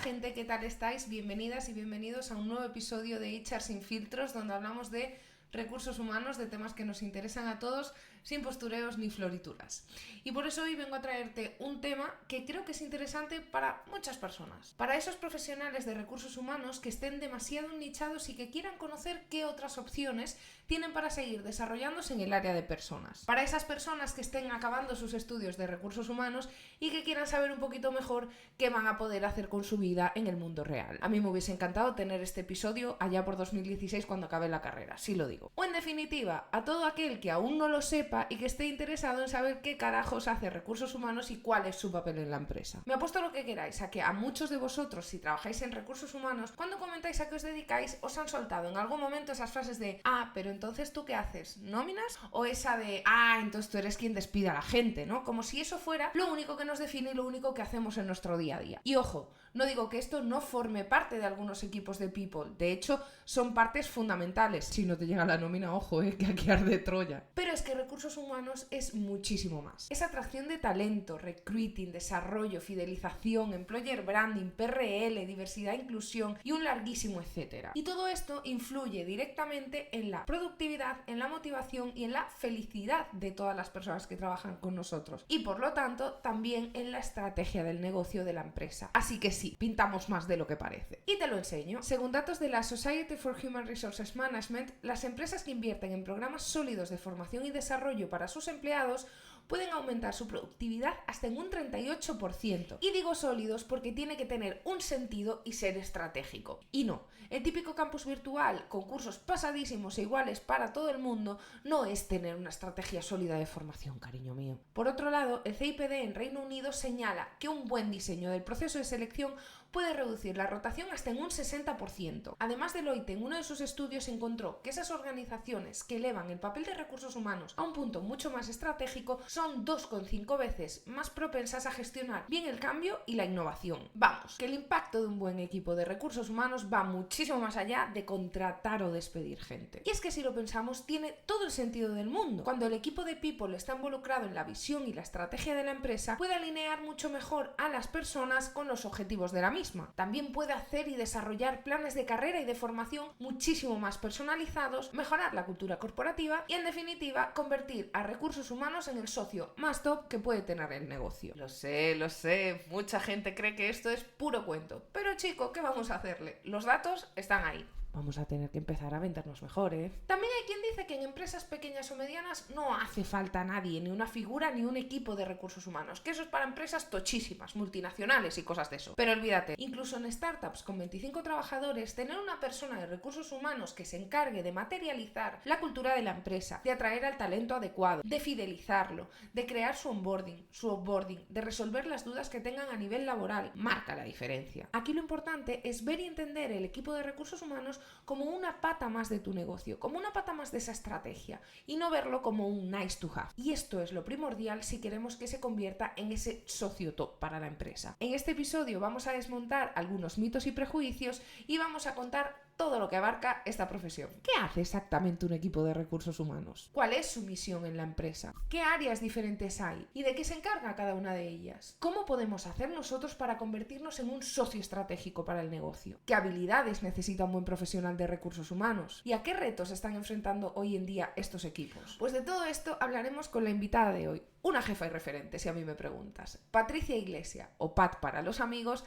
gente, ¿qué tal estáis? Bienvenidas y bienvenidos a un nuevo episodio de HR Sin Filtros, donde hablamos de recursos humanos, de temas que nos interesan a todos, sin postureos ni florituras. Y por eso hoy vengo a traerte un tema que creo que es interesante para muchas personas. Para esos profesionales de recursos humanos que estén demasiado nichados y que quieran conocer qué otras opciones tienen para seguir desarrollándose en el área de personas. Para esas personas que estén acabando sus estudios de recursos humanos y que quieran saber un poquito mejor qué van a poder hacer con su vida en el mundo real. A mí me hubiese encantado tener este episodio allá por 2016 cuando acabé la carrera, sí lo digo. O en definitiva, a todo aquel que aún no lo sepa y que esté interesado en saber qué carajos hace recursos humanos y cuál es su papel en la empresa. Me apuesto lo que queráis a que a muchos de vosotros, si trabajáis en recursos humanos, cuando comentáis a qué os dedicáis, os han soltado en algún momento esas frases de pero entonces ¿tú qué haces? ¿Nóminas? O esa de entonces tú eres quien despide a la gente, ¿no? Como si eso fuera lo único que nos define y lo único que hacemos en nuestro día a día. Y ojo, no digo que esto no forme parte de algunos equipos de people, de hecho son partes fundamentales. Si no te llega la nómina, ojo, que aquí arde Troya. Pero es que recursos humanos es muchísimo más. Es atracción de talento, recruiting, desarrollo, fidelización, employer branding, PRL, diversidad e inclusión y un larguísimo etcétera. Y todo esto influye directamente en la productividad, en la motivación y en la felicidad de todas las personas que trabajan con nosotros. Y por lo tanto, también en la estrategia del negocio de la empresa. Así que sí, pintamos más de lo que parece. Y te lo enseño. Según datos de la Society for Human Resources Management, las empresas que invierten en programas sólidos de formación y desarrollo para sus empleados pueden aumentar su productividad hasta en un 38%. Y digo sólidos porque tiene que tener un sentido y ser estratégico. Y no, el típico campus virtual con cursos pasadísimos e iguales para todo el mundo no es tener una estrategia sólida de formación, cariño mío. Por otro lado, el CIPD en Reino Unido señala que un buen diseño del proceso de selección puede reducir la rotación hasta en un 60%. Además, Deloitte en uno de sus estudios encontró que esas organizaciones que elevan el papel de recursos humanos a un punto mucho más estratégico son 2,5 veces más propensas a gestionar bien el cambio y la innovación. Vamos, que el impacto de un buen equipo de recursos humanos va muchísimo más allá de contratar o despedir gente. Y es que si lo pensamos, tiene todo el sentido del mundo. Cuando el equipo de people está involucrado en la visión y la estrategia de la empresa, puede alinear mucho mejor a las personas con los objetivos de la misma. También puede hacer y desarrollar planes de carrera y de formación muchísimo más personalizados, mejorar la cultura corporativa y, en definitiva, convertir a recursos humanos en el socio más top que puede tener el negocio. Lo sé, mucha gente cree que esto es puro cuento. Pero chico, ¿qué vamos a hacerle? Los datos están ahí. Vamos a tener que empezar a vendernos mejor, ¿eh? También hay quien dice que en empresas pequeñas o medianas no hace falta nadie, ni una figura, ni un equipo de recursos humanos, que eso es para empresas tochísimas, multinacionales y cosas de eso. Pero olvídate, incluso en startups con 25 trabajadores, tener una persona de recursos humanos que se encargue de materializar la cultura de la empresa, de atraer al talento adecuado, de fidelizarlo, de crear su onboarding, su offboarding, de resolver las dudas que tengan a nivel laboral, marca la diferencia. Aquí lo importante es ver y entender el equipo de recursos humanos como una pata más de tu negocio, como una pata más de esa estrategia y no verlo como un nice to have. Y esto es lo primordial si queremos que se convierta en ese socio top para la empresa. En este episodio vamos a desmontar algunos mitos y prejuicios y vamos a contar todo lo que abarca esta profesión. ¿Qué hace exactamente un equipo de recursos humanos? ¿Cuál es su misión en la empresa? ¿Qué áreas diferentes hay? ¿Y de qué se encarga cada una de ellas? ¿Cómo podemos hacer nosotros para convertirnos en un socio estratégico para el negocio? ¿Qué habilidades necesita un buen profesional de recursos humanos? ¿Y a qué retos están enfrentando hoy en día estos equipos? Pues de todo esto hablaremos con la invitada de hoy, una jefa y referente, si a mí me preguntas. Patricia Iglesia, o Pat para los amigos,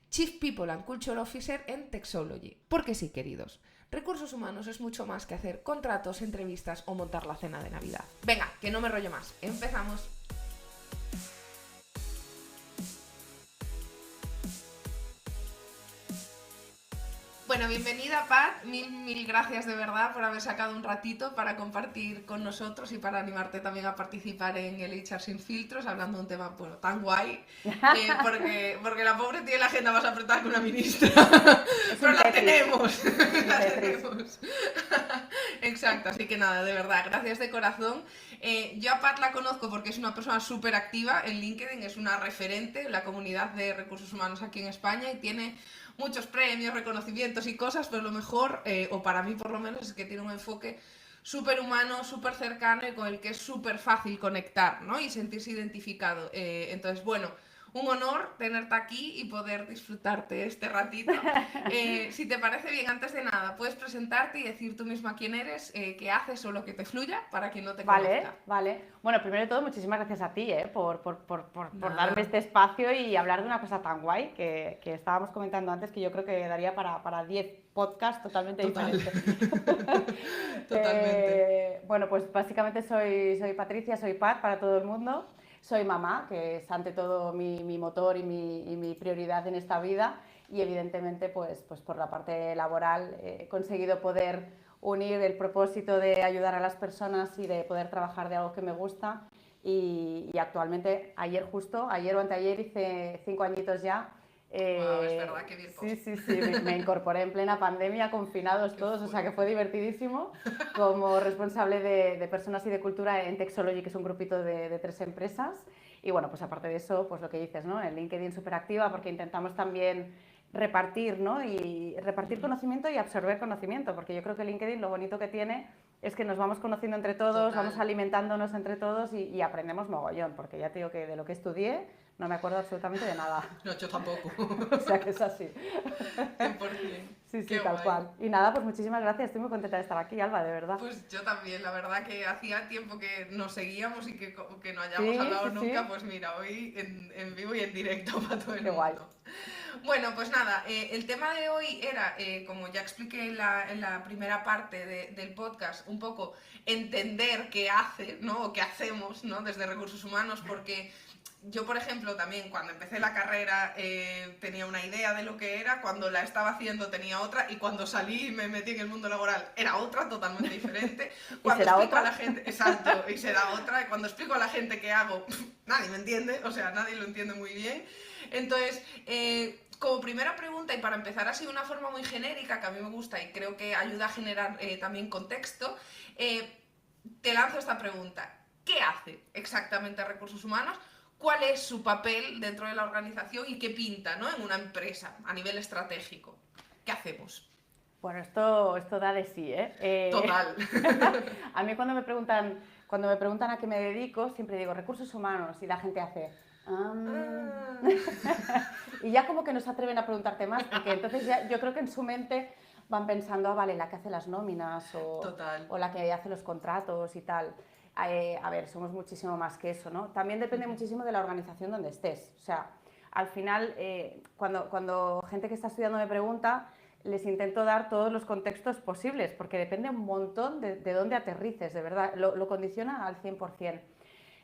Chief People and Culture Officer en Texology. Porque sí, queridos, recursos humanos es mucho más que hacer contratos, entrevistas o montar la cena de Navidad. Venga, que no me rollo más. Empezamos. Bueno, bienvenida Pat, mil gracias de verdad por haber sacado un ratito para compartir con nosotros y para animarte también a participar en el HR Sin Filtros, hablando de un tema tan guay, porque la pobre tiene la agenda más apretada que una ministra, pero la tenemos, la tenemos. Exacto, así que nada, de verdad, gracias de corazón. Yo a Pat la conozco porque es una persona súper activa en LinkedIn, es una referente en la comunidad de recursos humanos aquí en España y tiene muchos premios, reconocimientos y cosas, pero lo mejor, o para mí por lo menos, es que tiene un enfoque súper humano, súper cercano y con el que es súper fácil conectar, ¿no? Y sentirse identificado. Entonces, bueno, un honor tenerte aquí y poder disfrutarte este ratito. Si te parece bien, antes de nada, puedes presentarte y decir tú misma quién eres, qué haces o lo que te fluya para quien no te Vale, conozca. vale. Bueno, primero de todo, muchísimas gracias a ti, por darme Nada, este espacio y hablar de una cosa tan guay que estábamos comentando antes, que yo creo que daría para 10 podcasts totalmente total. diferentes. Totalmente. Bueno, pues básicamente soy Patricia, soy Pat para todo el mundo. Soy mamá, que es ante todo mi motor y mi prioridad en esta vida. Y evidentemente, pues por la parte laboral he conseguido poder unir el propósito de ayudar a las personas y de poder trabajar de algo que me gusta. Y actualmente, ayer o anteayer, hice 5 añitos ya. Wow, es verdad que vi el Sí, post. sí, sí, me incorporé en plena pandemia, confinados Qué todos, o sea que fue fuerte. divertidísimo, como responsable de personas y de cultura en Texology, que es un grupito de 3 empresas. Y bueno, pues aparte de eso, pues lo que dices, ¿no? En LinkedIn súper activa, porque intentamos también repartir, ¿no? Y repartir conocimiento y absorber conocimiento, porque yo creo que LinkedIn lo bonito que tiene es que nos vamos conociendo entre todos, vamos Total. alimentándonos entre todos y aprendemos mogollón, porque ya te digo que de lo que estudié no me acuerdo absolutamente de nada. No, yo tampoco. O sea que es así. 100%. Sí, sí, Qué tal guay. cual. Y nada, pues muchísimas gracias. Estoy muy contenta de estar aquí, Alba, de verdad. Pues yo también, la verdad que hacía tiempo que nos seguíamos y que no hayamos Sí, hablado sí, nunca, sí. pues mira, hoy en vivo y en directo para todo el Qué guay. mundo. Bueno, pues nada, el tema de hoy era, como ya expliqué en la primera parte del podcast, un poco entender qué hace, ¿no? O qué hacemos, ¿no? Desde recursos humanos, porque yo, por ejemplo, también cuando empecé la carrera tenía una idea de lo que era, cuando la estaba haciendo tenía otra y cuando salí y me metí en el mundo laboral era otra, totalmente diferente. ¿Y Cuando será explico a otra? la gente, exacto, y será otra, y cuando explico a la gente qué hago, nadie me entiende, o sea, nadie lo entiende muy bien. Entonces, como primera pregunta, y para empezar así de una forma muy genérica, que a mí me gusta y creo que ayuda a generar también contexto, eh, te lanzo esta pregunta. ¿Qué hace exactamente Recursos Humanos? ¿Cuál es su papel dentro de la organización y qué pinta, ¿no? En una empresa a nivel estratégico? ¿Qué hacemos? Bueno, esto da de sí, ¿eh? Total. A mí cuando me preguntan a qué me dedico, siempre digo recursos humanos y la gente hace... "Mm". Ah, Y ya como que no se atreven a preguntarte más, porque entonces ya, yo creo que en su mente van pensando, ah, vale, la que hace las nóminas total. o la que hace los contratos y tal. A ver, somos muchísimo más que eso, ¿no? También depende muchísimo de la organización donde estés. O sea, al final, cuando gente que está estudiando me pregunta, les intento dar todos los contextos posibles, porque depende un montón de dónde aterrices, de verdad, lo condiciona al 100%.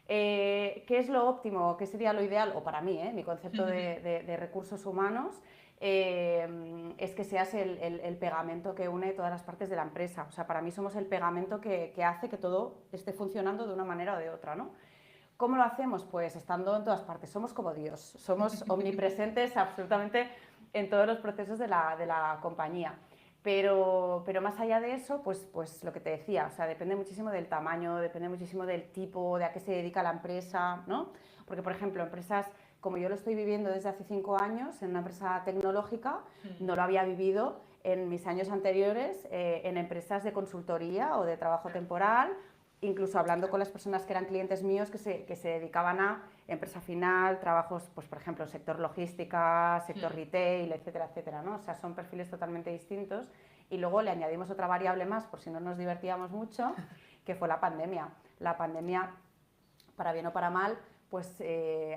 ¿Qué es lo óptimo? ¿Qué sería lo ideal? O para mí, mi concepto de recursos humanos, es que seas el pegamento que une todas las partes de la empresa. O sea, para mí somos el pegamento que hace que todo esté funcionando de una manera o de otra, ¿no? ¿Cómo lo hacemos? Pues estando en todas partes. Somos como Dios, somos omnipresentes absolutamente en todos los procesos de la compañía. Pero más allá de eso, pues lo que te decía, o sea, depende muchísimo del tamaño, depende muchísimo del tipo, de a qué se dedica la empresa, ¿no? Porque, por ejemplo, empresas como yo lo estoy viviendo desde hace 5 años, en una empresa tecnológica, no lo había vivido en mis años anteriores en empresas de consultoría o de trabajo Claro, temporal, incluso hablando con las personas que eran clientes míos que se dedicaban a empresa final, trabajos, pues por ejemplo, sector logística, sector retail, etcétera, etcétera, ¿no? O sea, son perfiles totalmente distintos. Y luego le añadimos otra variable más, por si no nos divertíamos mucho, que fue la pandemia. La pandemia, para bien o para mal, pues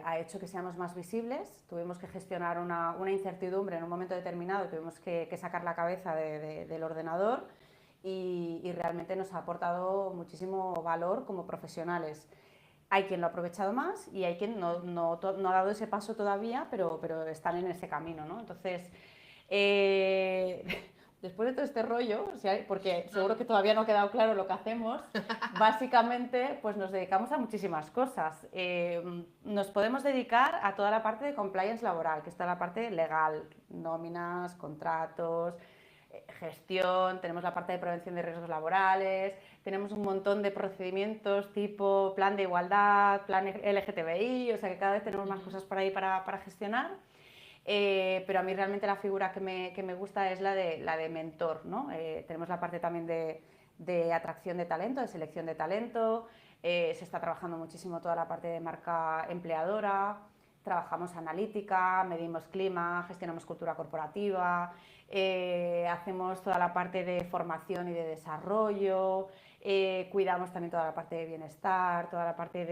ha hecho que seamos más visibles. Tuvimos que gestionar una incertidumbre en un momento determinado, tuvimos que sacar la cabeza del ordenador y realmente nos ha aportado muchísimo valor como profesionales. Hay quien lo ha aprovechado más y hay quien no ha dado ese paso todavía, pero están en ese camino, ¿no? Entonces, eh, después de todo este rollo, o sea, porque no, seguro que todavía no ha quedado claro lo que hacemos, básicamente pues nos dedicamos a muchísimas cosas. Nos podemos dedicar a toda la parte de compliance laboral, que está la parte legal, nóminas, contratos, gestión, tenemos la parte de prevención de riesgos laborales, tenemos un montón de procedimientos tipo plan de igualdad, plan LGTBI, o sea que cada vez tenemos más cosas por ahí para gestionar. Pero a mí realmente la figura que me gusta es la de mentor, ¿no? Tenemos la parte también de atracción de talento, de selección de talento, se está trabajando muchísimo toda la parte de marca empleadora, trabajamos analítica, medimos clima, gestionamos cultura corporativa, hacemos toda la parte de formación y de desarrollo, cuidamos también toda la parte de bienestar, toda la parte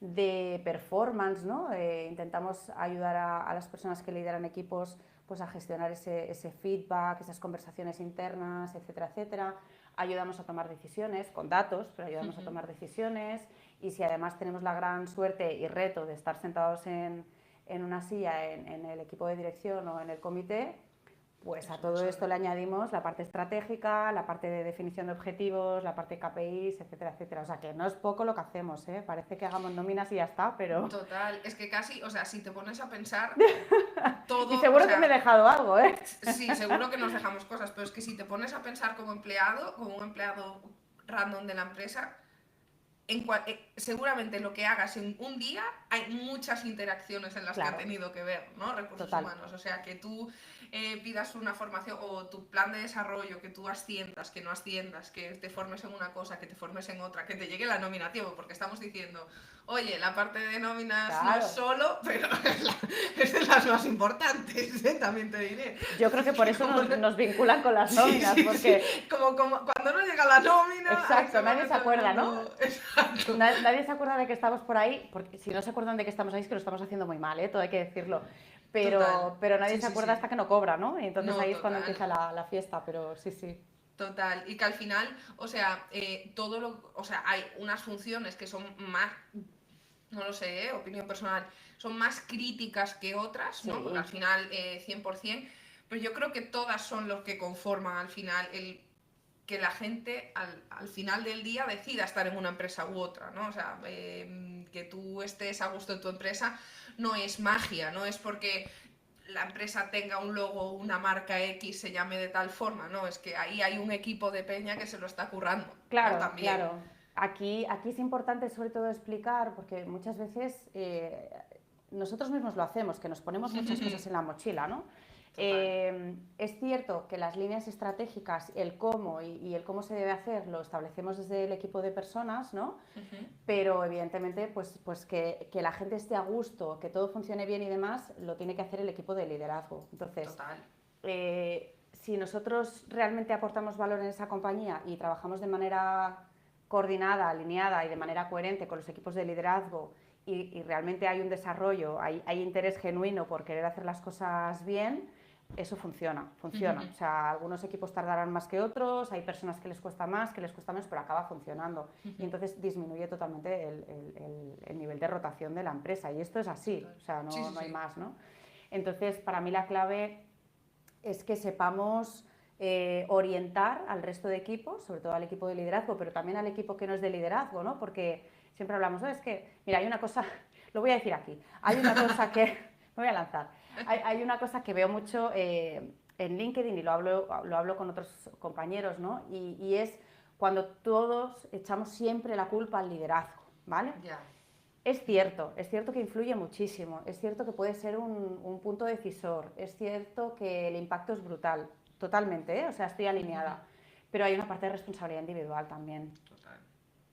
de performance, ¿no? Intentamos ayudar a las personas que lideran equipos pues, a gestionar ese feedback, esas conversaciones internas, etcétera, etcétera. Ayudamos a tomar decisiones con datos, pero ayudamos a tomar decisiones, y si además tenemos la gran suerte y reto de estar sentados en una silla en el equipo de dirección o en el comité, pues a todo esto le añadimos la parte estratégica, la parte de definición de objetivos, la parte de KPIs, etcétera, etcétera. O sea que no es poco lo que hacemos, ¿eh? Parece que hagamos nóminas y ya está, pero... Total, es que casi, o sea, si te pones a pensar todo... Y seguro o sea, que me he dejado algo, ¿eh? Sí, seguro que nos dejamos cosas, pero es que si te pones a pensar como empleado, como un empleado random de la empresa, seguramente lo que hagas en un día hay muchas interacciones en las que ha tenido que ver, ¿no? Recursos humanos. O sea, que tú pidas una formación o tu plan de desarrollo, que tú asciendas, que no asciendas, que te formes en una cosa, que te formes en otra, que te llegue la nómina a tiempo, porque estamos diciendo, oye, la parte de nóminas no es solo, pero es de las más importantes, ¿eh? También te diré. Yo creo que por eso nos vinculan con las nóminas, porque... Como cuando no llega la nómina... Exacto, nadie se acuerda, ¿no? Exacto. Nadie se acuerda de que estamos por ahí, porque si no se acuerdan de que estamos ahí es que lo estamos haciendo muy mal, ¿eh? Todo hay que decirlo. Pero nadie se acuerda hasta que no cobra, ¿no? Y entonces ahí es cuando empieza la fiesta, pero sí. Total, y que al final, o sea, hay unas funciones que son más, no lo sé, opinión personal, son más críticas que otras, ¿no? Porque al final 100%, pero yo creo que todas son los que conforman al final que la gente al final del día decida estar en una empresa u otra, ¿no? O sea, que tú estés a gusto en tu empresa no es magia, no es porque la empresa tenga un logo, una marca X, se llame de tal forma, ¿no? Es que ahí hay un equipo de peña que se lo está currando. Claro, ¿no? También. claro. Aquí es importante sobre todo explicar, porque muchas veces nosotros mismos lo hacemos, que nos ponemos muchas cosas en la mochila, ¿no? Es cierto que las líneas estratégicas, el cómo y el cómo se debe hacer lo establecemos desde el equipo de personas, ¿no? Pero evidentemente pues que la gente esté a gusto, que todo funcione bien y demás, lo tiene que hacer el equipo de liderazgo. Entonces, si nosotros realmente aportamos valor en esa compañía y trabajamos de manera coordinada, alineada y de manera coherente con los equipos de liderazgo y realmente hay un desarrollo, hay interés genuino por querer hacer las cosas bien, eso funciona. O sea, algunos equipos tardarán más que otros, hay personas que les cuesta más, que les cuesta menos, pero acaba funcionando. Y entonces disminuye totalmente el nivel de rotación de la empresa. Y esto es así, o sea, no hay más, ¿no? Entonces, para mí la clave es que sepamos orientar al resto de equipos, sobre todo al equipo de liderazgo, pero también al equipo que no es de liderazgo, ¿no? Porque siempre hablamos, es que, mira, hay una cosa, lo voy a decir aquí, hay una cosa que, me voy a lanzar, hay una cosa que veo mucho en LinkedIn y lo hablo con otros compañeros, ¿no? Y es cuando todos echamos siempre la culpa al liderazgo, ¿vale? Yeah. Es cierto que influye muchísimo, es cierto que puede ser un punto decisor, es cierto que el impacto es brutal, totalmente, ¿eh? O sea, estoy alineada, pero hay una parte de responsabilidad individual también. Total.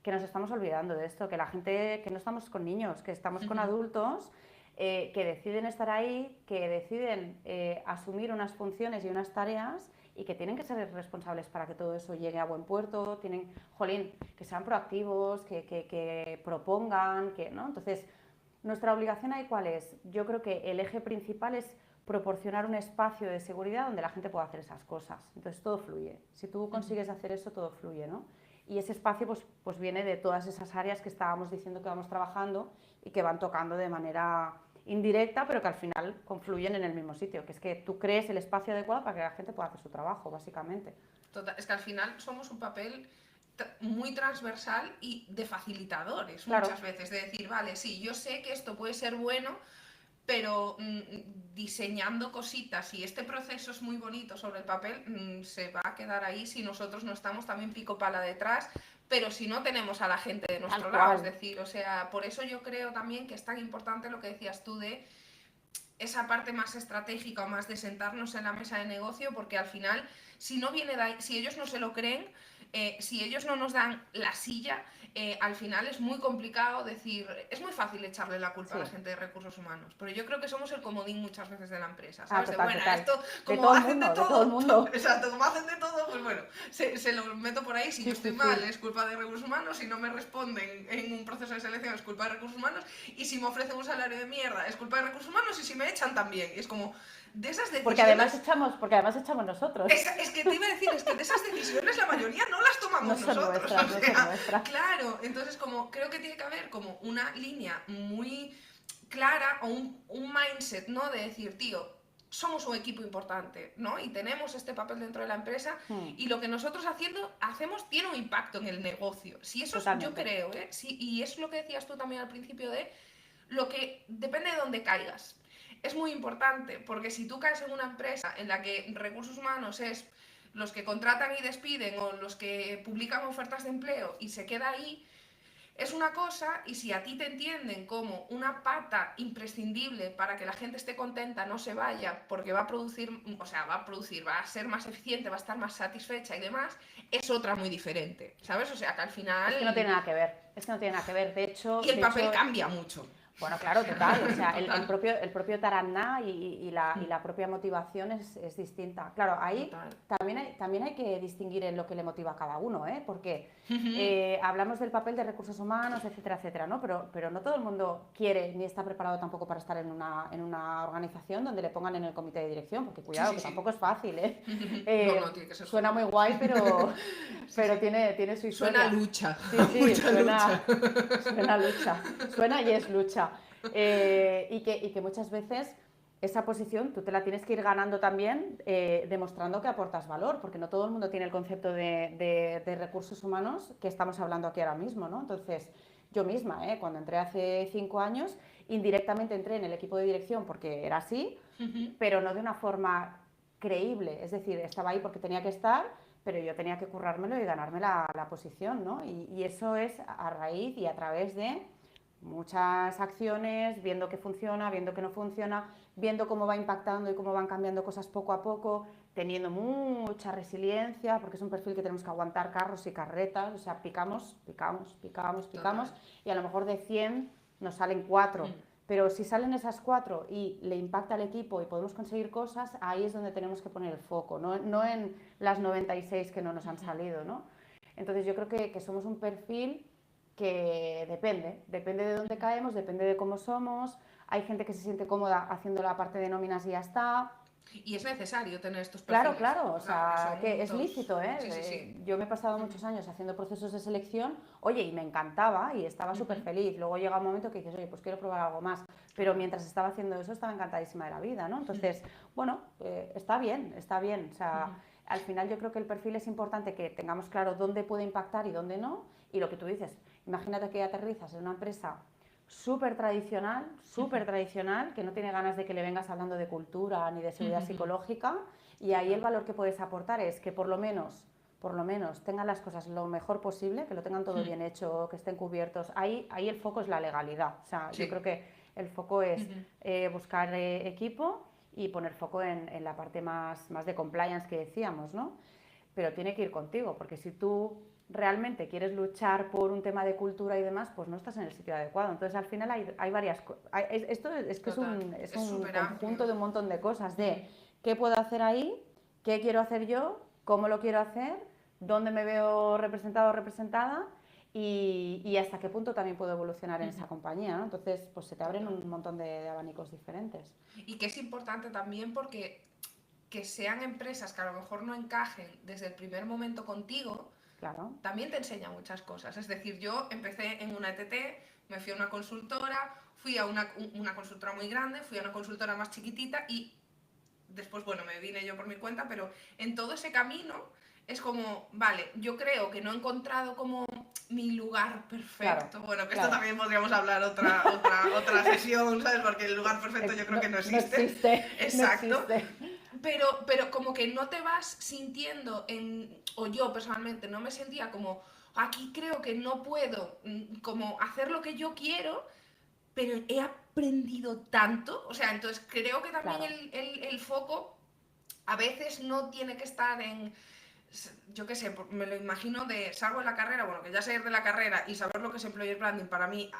Que nos estamos olvidando de esto, que la gente, que no estamos con niños, que estamos con adultos que deciden estar ahí, que deciden asumir unas funciones y unas tareas y que tienen que ser responsables para que todo eso llegue a buen puerto, que sean proactivos, que propongan, ¿no? Entonces, nuestra obligación ahí, ¿cuál es? Yo creo que el eje principal es proporcionar un espacio de seguridad donde la gente pueda hacer esas cosas. Entonces, todo fluye. Si tú consigues hacer eso, todo fluye, ¿no? Y ese espacio pues viene de todas esas áreas que estábamos diciendo que vamos trabajando y que van tocando de manera indirecta, pero que al final confluyen en el mismo sitio, que es que tú crees el espacio adecuado para que la gente pueda hacer su trabajo, básicamente. Total, es que al final somos un papel muy transversal y de facilitadores muchas veces, de decir, vale, sí, yo sé que esto puede ser bueno, pero diseñando cositas y este proceso es muy bonito sobre el papel, se va a quedar ahí si nosotros no estamos también pico pala detrás, pero si no tenemos a la gente de nuestro lado, es decir, o sea, por eso yo creo también que es tan importante lo que decías tú de esa parte más estratégica o más de sentarnos en la mesa de negocio, porque al final, si no viene de ahí, si ellos no se lo creen, si ellos no nos dan la silla, al final es muy complicado decir, es muy fácil echarle la culpa a la gente de recursos humanos, pero yo creo que somos el comodín muchas veces de la empresa, ¿sabes? Total, De, bueno, total. esto, De como todo el hacen mundo, de de todo el todo, mundo. exacto, como hacen de todo, pues bueno, se lo meto por ahí, si yo Sí, estoy sí, mal sí. es culpa de recursos humanos, si no me responden en un proceso de selección es culpa de recursos humanos, y si me ofrecen un salario de mierda es culpa de recursos humanos, y si me echan también, y es como, de esas Porque decisiones... además echamos nosotros. Es que te iba a decir, es que de esas decisiones la mayoría no las No tomamos son nosotros, nuestras, o no son sea, nuestras. claro, entonces como creo que tiene que haber como una línea muy clara o un mindset, ¿no? De decir, tío, somos un equipo importante, ¿no? Y tenemos este papel dentro de la empresa y lo que nosotros hacemos tiene un impacto en el negocio. Si eso es, yo Totalmente. creo, ¿eh? Sí, y es lo que decías tú también al principio de lo que depende de dónde caigas. Es muy importante, porque si tú caes en una empresa en la que recursos humanos es los que contratan y despiden o los que publican ofertas de empleo y se queda ahí, es una cosa, y si a ti te entienden como una pata imprescindible para que la gente esté contenta, no se vaya, porque va a producir, o sea, va a ser más eficiente, va a estar más satisfecha y demás, es otra muy diferente, ¿sabes? O sea, que al Es que no tiene final... nada que ver. Es que no tiene nada que ver. Y el De papel hecho, cambia mucho. bueno, claro, total. O sea, Total, el propio taraná y la propia motivación es distinta. Claro, ahí total. también hay que distinguir en lo que le motiva a cada uno, ¿eh? Porque hablamos del papel de recursos humanos, etcétera, etcétera, ¿no? Pero no todo el mundo quiere ni está preparado tampoco para estar en una organización donde le pongan en el comité de dirección, porque Sí, cuidado, sí, que sí. tampoco es fácil, ¿eh? No, no, tiene que ser Suena muy jodido. guay, Sí, pero sí. tiene su Suena a historia. lucha, Sí, sí, mucha lucha. suena lucha, suena y es lucha. Y que muchas veces esa posición tú te la tienes que ir ganando también demostrando que aportas valor, porque no todo el mundo tiene el concepto de recursos humanos que estamos hablando aquí ahora mismo, ¿no? Entonces, yo misma, cuando entré hace 5 años, indirectamente entré en el equipo de dirección porque era así, pero no de una forma creíble, es decir, estaba ahí porque tenía que estar, pero yo tenía que currármelo y ganarme la posición, ¿no? Y eso es a raíz y a través de muchas acciones, viendo que funciona, viendo que no funciona, viendo cómo va impactando y cómo van cambiando cosas poco a poco, teniendo mucha resiliencia, porque es un perfil que tenemos que aguantar carros y carretas, o sea, picamos, picamos, picamos, picamos, Total. y a lo mejor de 100 nos salen 4. Pero si salen esas 4 y le impacta al equipo y podemos conseguir cosas, ahí es donde tenemos que poner el foco, no en las 96 que no nos han salido, ¿no? Entonces yo creo que somos un perfil que depende de dónde caemos, depende de cómo somos. Hay gente que se siente cómoda haciendo la parte de nóminas y ya está. Y es necesario tener estos Claro, perfiles. claro, o O sea, porque sea, que son es dos. lícito, Sí, sí, sí. Yo me he pasado muchos años haciendo procesos de selección, oye, y me encantaba y estaba súper feliz. Luego llega un momento que dices, oye, pues quiero probar algo más. Pero Total. mientras estaba haciendo eso estaba encantadísima de la vida, ¿no? Entonces, bueno, está bien, está bien. O sea, al final yo creo que el perfil es importante que tengamos claro dónde puede impactar y dónde no. Y lo que tú dices, imagínate que aterrizas en una empresa súper tradicional, que no tiene ganas de que le vengas hablando de cultura ni de seguridad psicológica, y ahí el valor que puedes aportar es que por lo menos tengan las cosas lo mejor posible, que lo tengan todo bien hecho, que estén cubiertos. Ahí el foco es la legalidad. O sea, yo Sí. creo que el foco es buscar equipo y poner foco en la parte más de compliance que decíamos, ¿no? Pero tiene que ir contigo, porque si tú realmente quieres luchar por un tema de cultura y demás, pues no estás en el sitio adecuado. Entonces, al final hay varias cosas. Esto es que Total. es Es un súper amplio. conjunto de un montón de cosas, de qué puedo hacer ahí, qué quiero hacer yo, cómo lo quiero hacer, dónde me veo representado o representada y hasta qué punto también puedo evolucionar en esa compañía, ¿no? Entonces, pues se te abren Total. un montón de abanicos diferentes. Y que es importante también porque que sean empresas que a lo mejor no encajen desde el primer momento contigo, Claro. también te enseña muchas cosas. Es decir, yo empecé en una ETT, me fui a una consultora, fui a una consultora muy grande, fui a una consultora más chiquitita y después, bueno, me vine yo por mi cuenta, pero en todo ese camino es como, vale, yo creo que no he encontrado como mi lugar Claro, perfecto. Bueno, que esto claro. también podríamos hablar otra sesión, ¿sabes? Porque el lugar perfecto yo creo No, que no no existe. existe, no Exacto. existe. Pero como que no te vas sintiendo o yo personalmente no me sentía como, aquí creo que no puedo como hacer lo que yo quiero, pero he aprendido tanto, o sea, entonces creo que también Claro. el foco a veces no tiene que estar en yo qué sé, me lo imagino de salgo de la carrera, bueno, que ya salir de la carrera y saber lo que es employer branding para mí,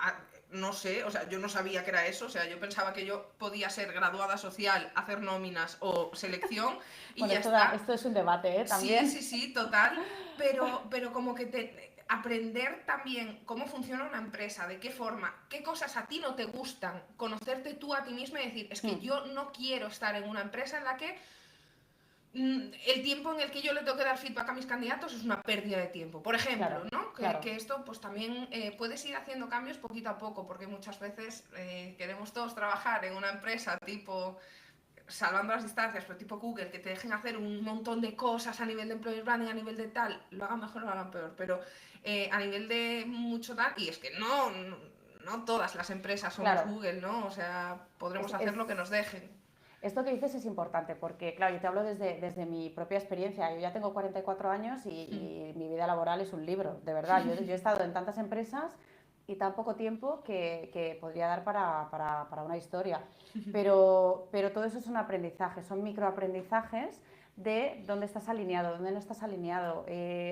no sé, o sea, yo no sabía que era eso, o sea, yo pensaba que yo podía ser graduada social, hacer nóminas o selección y Bueno, ya está. esto es un debate, ¿eh? Sí, También. sí, sí, total, pero como que aprender también cómo funciona una empresa, de qué forma, qué cosas a ti no te gustan, conocerte tú a ti misma y decir, es que Hmm, yo no quiero estar en una empresa en la que el tiempo en el que yo le tengo que dar feedback a mis candidatos es una pérdida de tiempo. Por ejemplo, claro, ¿no? claro. Que esto pues también puedes ir haciendo cambios poquito a poco, porque muchas veces queremos todos trabajar en una empresa tipo, salvando las distancias, pero tipo Google, que te dejen hacer un montón de cosas a nivel de employer branding, a nivel de tal, lo hagan mejor o lo hagan peor, pero a nivel de mucho tal, y es que no todas las empresas somos Claro, Google, ¿no? O sea, podremos hacer lo que nos dejen. esto que dices es importante porque, claro, yo te hablo desde mi propia experiencia. Yo ya tengo 44 años y mi vida laboral es un libro, de verdad. Yo he estado en tantas empresas y tan poco tiempo que podría dar para una historia. Pero todo eso es un aprendizaje, son microaprendizajes de dónde estás alineado, dónde no estás alineado.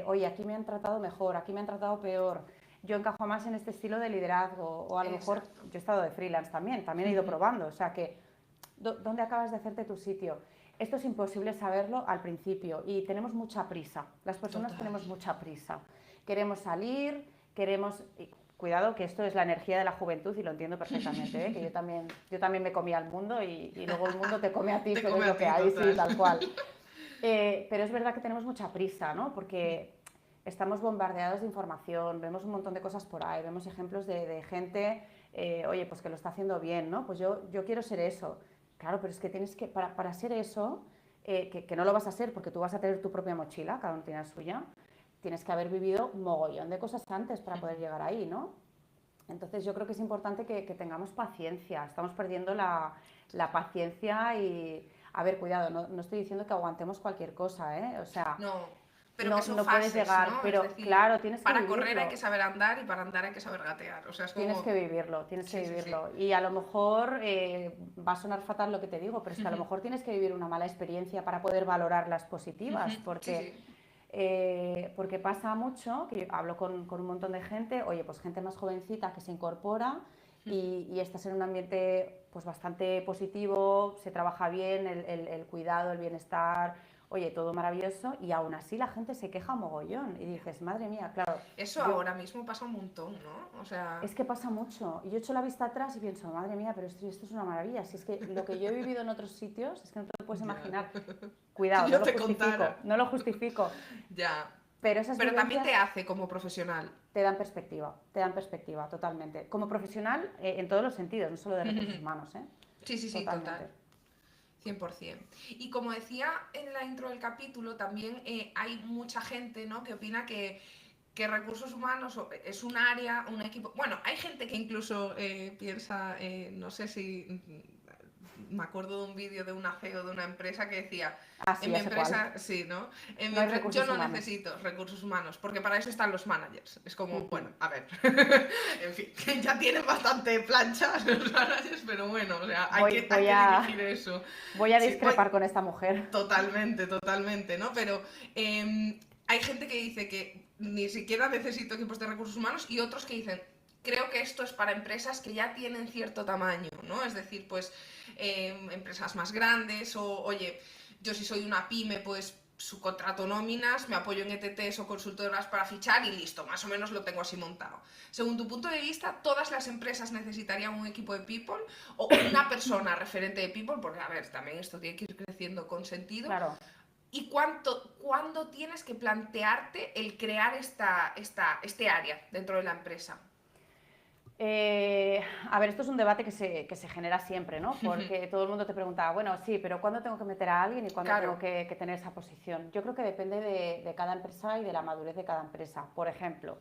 Oye, aquí me han tratado mejor, aquí me han tratado peor. Yo encajo más en este estilo de liderazgo o a lo mejor Exacto. yo he estado de freelance también he ido probando. O sea que ¿dónde acabas de hacerte tu sitio? Esto es imposible saberlo al principio y tenemos mucha prisa. Las personas Total. tenemos mucha prisa. Queremos salir, queremos... Cuidado, que esto es la energía de la juventud y lo entiendo perfectamente, ¿eh? Que yo también me comía al mundo y luego el mundo te come a ti, Te pero es come a lo que ti, hay, sí, total. tal cual. Pero es verdad que tenemos mucha prisa, ¿no? Porque estamos bombardeados de información, vemos un montón de cosas por ahí, vemos ejemplos de gente, oye, pues que lo está haciendo bien, ¿no? Pues yo quiero ser eso. Claro, pero es que tienes que, para ser eso, que no lo vas a ser porque tú vas a tener tu propia mochila, cada uno tiene la suya, tienes que haber vivido un mogollón de cosas antes para poder llegar ahí, ¿no? Entonces yo creo que es importante que tengamos paciencia, estamos perdiendo la paciencia y, a ver, cuidado, no estoy diciendo que aguantemos cualquier cosa, ¿eh? O sea, No, pero que no, son no puedes fases, llegar, ¿no? Es pero decir, claro, tienes que para correr hay vivirlo. que saber andar y para andar hay que saber gatear. O sea, es Tienes que como... vivirlo, tienes que Sí, sí, sí. vivirlo. Y a lo mejor va a sonar fatal lo que te digo, pero es que a lo mejor tienes que vivir una mala experiencia para poder valorar las positivas, Sí, sí. porque pasa mucho, que yo hablo con un montón de gente, oye, pues gente más jovencita que se incorpora y estás en un ambiente pues bastante positivo, se trabaja bien, el cuidado, el bienestar, oye, todo maravilloso, y aún así la gente se queja mogollón y dices, madre mía, claro, Eso yo ahora mismo pasa un montón, ¿no? O sea, es que pasa mucho. Y yo echo la vista atrás y pienso, madre mía, pero esto es una maravilla. Si es que lo que yo he vivido en otros sitios, es que no te lo puedes ya. imaginar. Si Cuidado, no yo lo te contara. justifico, no lo justifico. Ya. Pero esas Pero también te vivencias hace como profesional. te dan perspectiva, totalmente. Como profesional, en todos los sentidos, no solo de recursos humanos, ¿eh? Sí, sí, sí, total. Totalmente. 100%. Y como decía en la intro del capítulo, también hay mucha gente, ¿no?, que opina que recursos humanos es un área, un equipo. Bueno, hay gente que incluso piensa, no sé si me acuerdo de un vídeo de una CEO de una empresa que decía, Ah, sí, en mi ya sé cuál. empresa, sí, ¿no? No hay Yo recursos no humanos. necesito recursos humanos, porque para eso están los managers. Es como, bueno, Ujú. a ver, en fin, ya tienen bastante plancha los managers, pero bueno, o sea, Voy, hay voy, que a, dirigir eso. voy a Sí, voy, discrepar con esta mujer. totalmente, totalmente, ¿no? Pero hay gente que dice que ni siquiera necesito equipos de recursos humanos y otros que dicen, creo que esto es para empresas que ya tienen cierto tamaño, ¿no? Es decir, pues empresas más grandes o, oye, yo si soy una pyme, pues subcontrato nóminas, me apoyo en ETTs o consultoras para fichar y listo, más o menos lo tengo así montado. Según tu punto de vista, ¿todas las empresas necesitarían un equipo de people o una persona referente de people? Porque, a ver, también esto tiene que ir creciendo con sentido. Claro. ¿Y cuándo tienes que plantearte el crear este área dentro de la empresa? A ver, esto es un debate que se genera siempre, ¿no? Porque todo el mundo te pregunta, bueno, sí, pero ¿cuándo tengo que meter a alguien y cuándo Claro. tengo que tener esa posición? Yo creo que depende de cada empresa y de la madurez de cada empresa. Por ejemplo,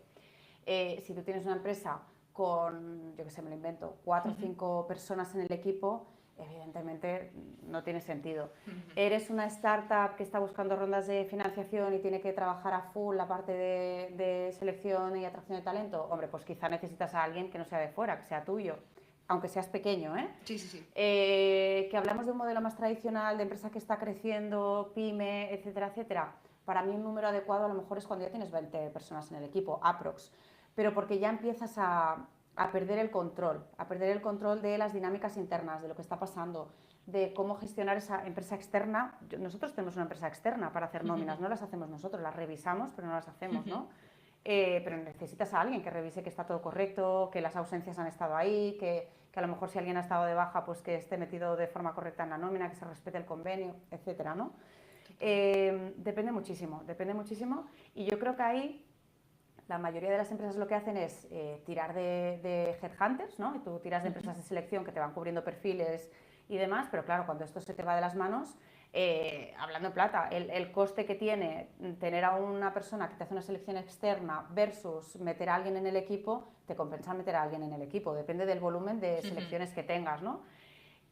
si tú tienes una empresa con, yo qué sé, me lo invento, 4 o 5 personas en el equipo, evidentemente no tiene sentido. Eres una startup que está buscando rondas de financiación y tiene que trabajar a full la parte de selección y atracción de talento. Hombre, pues quizá necesitas a alguien que no sea de fuera, que sea tuyo, aunque seas pequeño, ¿eh? Sí, sí, sí. Que hablamos de un modelo más tradicional, de empresa que está creciendo, pyme, etcétera, etcétera. Para mí un número adecuado a lo mejor es cuando ya tienes 20 personas en el equipo, aprox, pero porque ya empiezas a perder el control de las dinámicas internas, de lo que está pasando, de cómo gestionar esa empresa externa. Nosotros tenemos una empresa externa para hacer nóminas, no las hacemos nosotros, las revisamos, pero no las hacemos, ¿no? Pero necesitas a alguien que revise que está todo correcto, que las ausencias han estado ahí, que a lo mejor si alguien ha estado de baja, pues que esté metido de forma correcta en la nómina, que se respete el convenio, etcétera, ¿no? Depende muchísimo, y yo creo que ahí la mayoría de las empresas lo que hacen es tirar de headhunters, ¿no? Y tú tiras de empresas de selección que te van cubriendo perfiles y demás, pero claro, cuando esto se te va de las manos, hablando en plata, el coste que tiene tener a una persona que te hace una selección externa versus meter a alguien en el equipo, te compensa meter a alguien en el equipo, depende del volumen de selecciones que tengas, ¿no?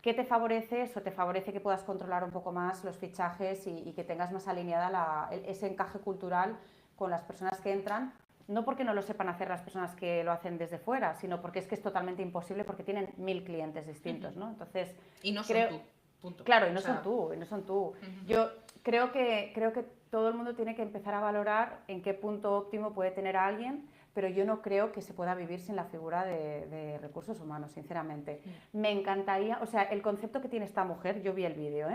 ¿Qué te favorece? Eso te favorece que puedas controlar un poco más los fichajes y que tengas más alineada ese encaje cultural con las personas que entran, no porque no lo sepan hacer las personas que lo hacen desde fuera, sino porque es que es totalmente imposible porque tienen 1000 clientes distintos, ¿no? Entonces, y no son tú, punto. Claro, y no son tú. Yo creo que todo el mundo tiene que empezar a valorar en qué punto óptimo puede tener a alguien, pero yo no creo que se pueda vivir sin la figura de recursos humanos, sinceramente. Me encantaría, o sea, el concepto que tiene esta mujer, yo vi el vídeo,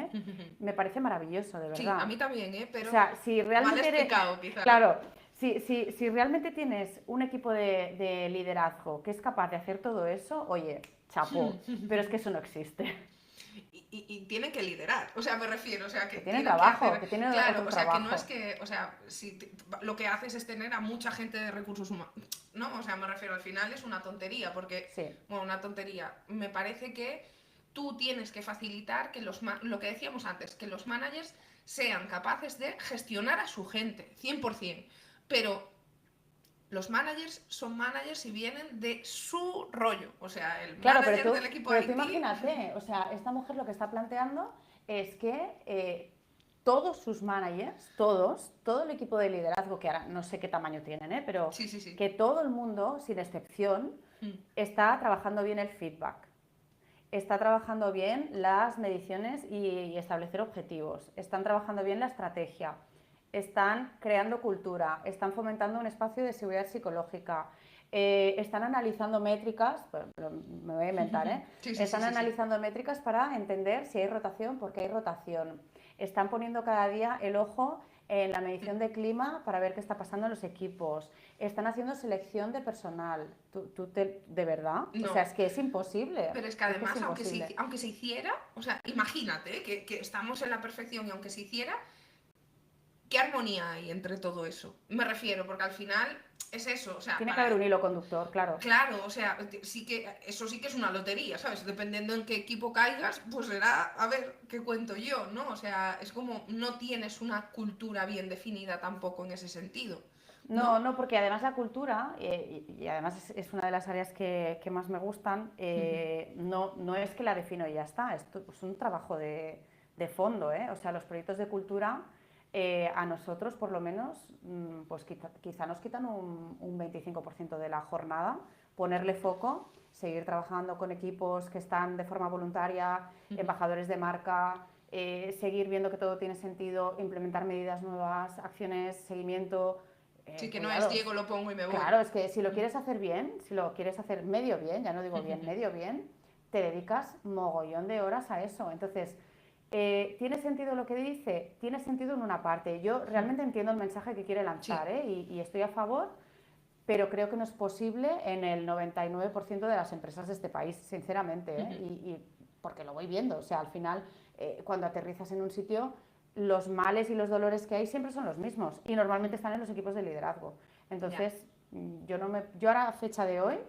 me parece maravilloso, de verdad. Sí, a mí también, pero o sea, si realmente mal explicado, quizás. Claro, si realmente tienes un equipo de liderazgo que es capaz de hacer todo eso, oye, chapó, pero es que eso no existe. Y tienen que liderar, o sea, me refiero, o sea, que tienen trabajo, que tienen claro, otro o sea, trabajo. que no es que, o sea, si lo que haces es tener a mucha gente de recursos humanos, ¿no? O sea, me refiero, al final es una tontería, porque, bueno, una tontería, me parece que tú tienes que facilitar que lo que decíamos antes, que los managers sean capaces de gestionar a su gente, 100%, pero los managers son managers y vienen de su rollo, o sea, el manager del equipo pero IT... tú imagínate, o sea, esta mujer lo que está planteando es que todos sus managers, todo el equipo de liderazgo, que ahora no sé qué tamaño tienen, pero sí. que todo el mundo, sin excepción, está trabajando bien el feedback, está trabajando bien las mediciones y establecer objetivos, están trabajando bien la estrategia, están creando cultura, están fomentando un espacio de seguridad psicológica, están analizando métricas, me voy a inventar, están analizando métricas para entender si hay rotación, por qué hay rotación, están poniendo cada día el ojo en la medición de clima para ver qué está pasando en los equipos, están haciendo selección de personal, ¿de verdad? No. O sea, es que es imposible. Pero es que además, aunque se hiciera, o sea, imagínate que estamos en la perfección y aunque se hiciera, ¿qué armonía hay entre todo eso? Me refiero, porque al final es eso, o sea... Tiene que haber un hilo conductor, claro. Claro, o sea, eso sí que es una lotería, ¿sabes? Dependiendo en qué equipo caigas, pues será, a ver, ¿qué cuento yo, no? O sea, es como, no tienes una cultura bien definida tampoco en ese sentido. No, porque además la cultura, y además es una de las áreas que más me gustan, no es que la defino y ya está, es un trabajo de fondo, o sea, los proyectos de cultura a nosotros por lo menos pues quizá nos quitan un 25% de la jornada, ponerle foco, seguir trabajando con equipos que están de forma voluntaria, embajadores de marca, seguir viendo que todo tiene sentido, implementar medidas nuevas, acciones, seguimiento. Sí, que no es Diego, lo pongo y me voy. Claro, es que si lo quieres hacer bien, si lo quieres hacer medio bien, ya no digo bien, medio bien, te dedicas mogollón de horas a eso. Entonces, ¿tiene sentido lo que dice? Tiene sentido en una parte. Yo realmente entiendo el mensaje que quiere lanzar, y estoy a favor, pero creo que no es posible en el 99% de las empresas de este país, sinceramente, y porque lo voy viendo. O sea, al final, cuando aterrizas en un sitio, los males y los dolores que hay siempre son los mismos y normalmente están en los equipos de liderazgo. Entonces, yo ahora a fecha de hoy,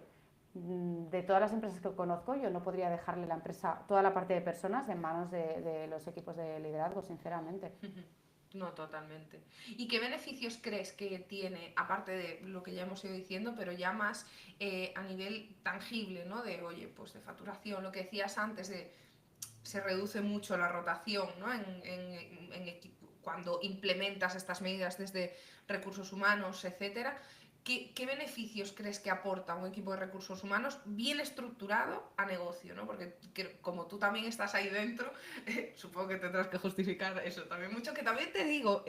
de todas las empresas que conozco, yo no podría dejarle la empresa, toda la parte de personas en manos de los equipos de liderazgo, sinceramente. No, totalmente. ¿Y qué beneficios crees que tiene, aparte de lo que ya hemos ido diciendo, pero ya más a nivel tangible, ¿no? De, oye, pues de facturación, lo que decías antes, se reduce mucho la rotación, ¿no? Cuando implementas estas medidas desde recursos humanos, etcétera. ¿qué beneficios crees que aporta un equipo de recursos humanos bien estructurado a negocio, ¿no? Porque como tú también estás ahí dentro, supongo que tendrás que justificar eso también mucho, que también te digo,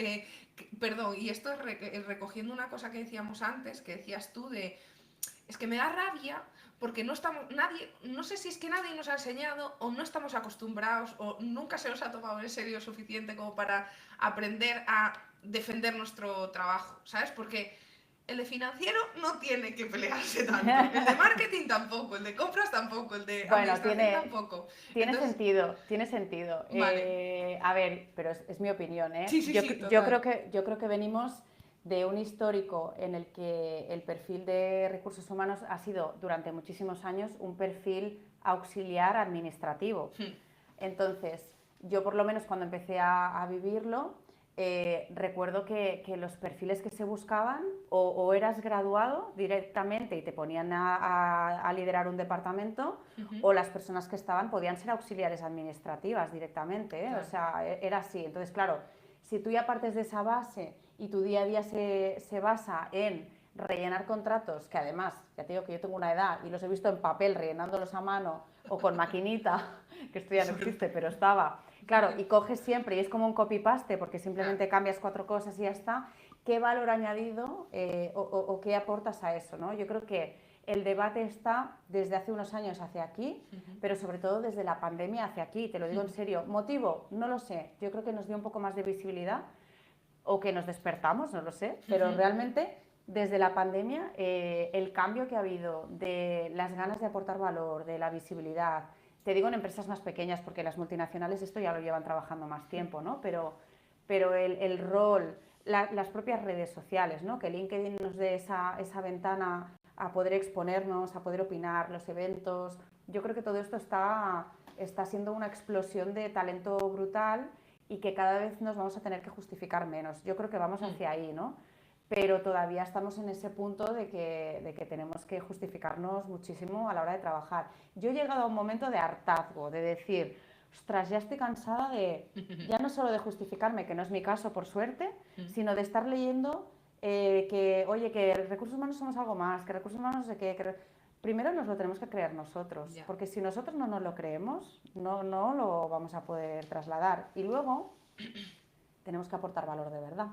perdón, y esto es recogiendo una cosa que decíamos antes, que decías tú es que me da rabia porque no sé si es que nadie nos ha enseñado o no estamos acostumbrados o nunca se nos ha tomado en serio suficiente como para aprender a defender nuestro trabajo, ¿sabes? Porque el de financiero no tiene que pelearse tanto, el de marketing tampoco, el de compras tampoco, el de Bueno, administración tampoco. tiene Entonces, sentido, tiene sentido. vale. A ver, pero es mi opinión, ¿eh? Sí, sí, sí, total. Yo creo que venimos de un histórico en el que el perfil de recursos humanos ha sido durante muchísimos años un perfil auxiliar administrativo. Entonces, yo por lo menos cuando empecé a vivirlo, recuerdo que los perfiles que se buscaban o eras graduado directamente y te ponían a liderar un departamento, o las personas que estaban podían ser auxiliares administrativas directamente, ¿eh? Claro. O sea, era así. Entonces, claro, si tú ya partes de esa base y tu día a día se basa en rellenar contratos, que además, ya te digo que yo tengo una edad y los he visto en papel rellenándolos a mano o con maquinita, que esto ya no existe, pero estaba. Claro, y coges siempre y es como un copy-paste porque simplemente cambias 4 cosas y ya está. ¿Qué valor añadido o qué aportas a eso, ¿no? Yo creo que el debate está desde hace unos años hacia aquí, pero sobre todo desde la pandemia hacia aquí, te lo digo en serio. ¿Motivo? No lo sé. Yo creo que nos dio un poco más de visibilidad o que nos despertamos, no lo sé, pero realmente desde la pandemia el cambio que ha habido de las ganas de aportar valor, de la visibilidad, te digo en empresas más pequeñas porque las multinacionales esto ya lo llevan trabajando más tiempo, ¿no? Pero el rol, las propias redes sociales, ¿no? Que LinkedIn nos dé esa ventana a poder exponernos, a poder opinar, los eventos. Yo creo que todo esto está siendo una explosión de talento brutal y que cada vez nos vamos a tener que justificar menos. Yo creo que vamos hacia ahí, ¿no? Pero todavía estamos en ese punto de que tenemos que justificarnos muchísimo a la hora de trabajar. Yo he llegado a un momento de hartazgo, de decir, ostras, ya estoy cansada ya no solo de justificarme, que no es mi caso por suerte, sino de estar leyendo oye, que recursos humanos somos algo más, que recursos humanos no sé qué, primero nos lo tenemos que creer nosotros, porque si nosotros no nos lo creemos, no lo vamos a poder trasladar. Y luego tenemos que aportar valor de verdad,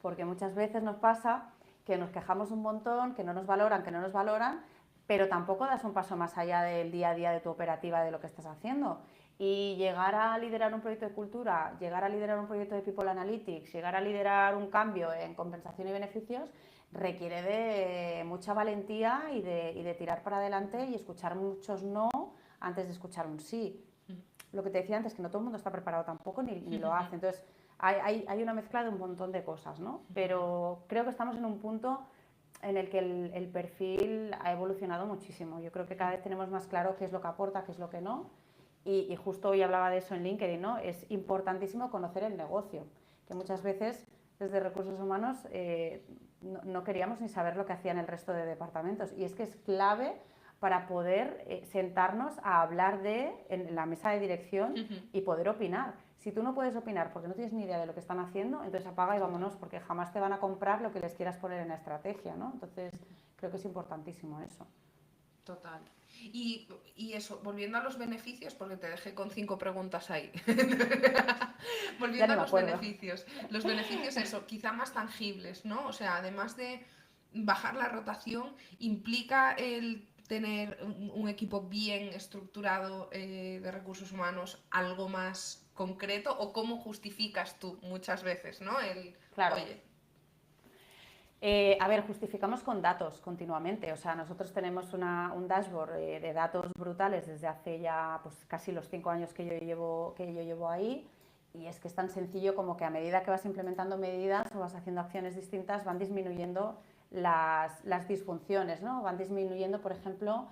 porque muchas veces nos pasa que nos quejamos un montón, que no nos valoran, pero tampoco das un paso más allá del día a día de tu operativa, de lo que estás haciendo. Y llegar a liderar un proyecto de cultura, llegar a liderar un proyecto de People Analytics, llegar a liderar un cambio en compensación y beneficios, requiere de mucha valentía y de tirar para adelante y escuchar muchos no antes de escuchar un sí. Lo que te decía antes, que no todo el mundo está preparado tampoco ni lo hace. Entonces, hay una mezcla de un montón de cosas, ¿no? Pero creo que estamos en un punto en el que el perfil ha evolucionado muchísimo. Yo creo que cada vez tenemos más claro qué es lo que aporta, qué es lo que no. Y justo hoy hablaba de eso en LinkedIn, ¿no? Es importantísimo conocer el negocio, que muchas veces desde recursos humanos no queríamos ni saber lo que hacían el resto de departamentos. Y es que es clave para poder sentarnos a hablar en la mesa de dirección y poder opinar. Si tú no puedes opinar porque no tienes ni idea de lo que están haciendo, entonces apaga y vámonos, porque jamás te van a comprar lo que les quieras poner en la estrategia, ¿no? Entonces creo que es importantísimo eso. Total. Y eso, volviendo a los beneficios, porque te dejé con 5 preguntas ahí. Ya Volviendo ni a me acuerdo. los beneficios, eso, quizá más tangibles, ¿no? O sea, además de bajar la rotación, implica el tener un equipo bien estructurado de recursos humanos, algo más concreto, o cómo justificas tú muchas veces, ¿no? Claro. Oye. A ver, justificamos con datos continuamente. O sea, nosotros tenemos un dashboard de datos brutales desde hace ya pues, casi los 5 años que yo llevo ahí. Y es que es tan sencillo como que a medida que vas implementando medidas o vas haciendo acciones distintas, van disminuyendo las disfunciones, ¿no? Van disminuyendo, por ejemplo,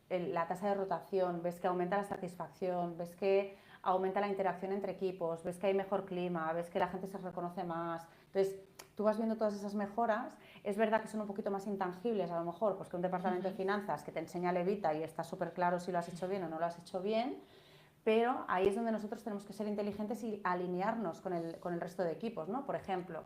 la tasa de rotación, ves que aumenta la satisfacción, ves que aumenta la interacción entre equipos, ves que hay mejor clima, ves que la gente se reconoce más. Entonces, tú vas viendo todas esas mejoras. Es verdad que son un poquito más intangibles, a lo mejor, pues que un departamento de finanzas que te enseña Levita y está súper claro si lo has hecho bien o no lo has hecho bien, pero ahí es donde nosotros tenemos que ser inteligentes y alinearnos con el resto de equipos, ¿no? Por ejemplo,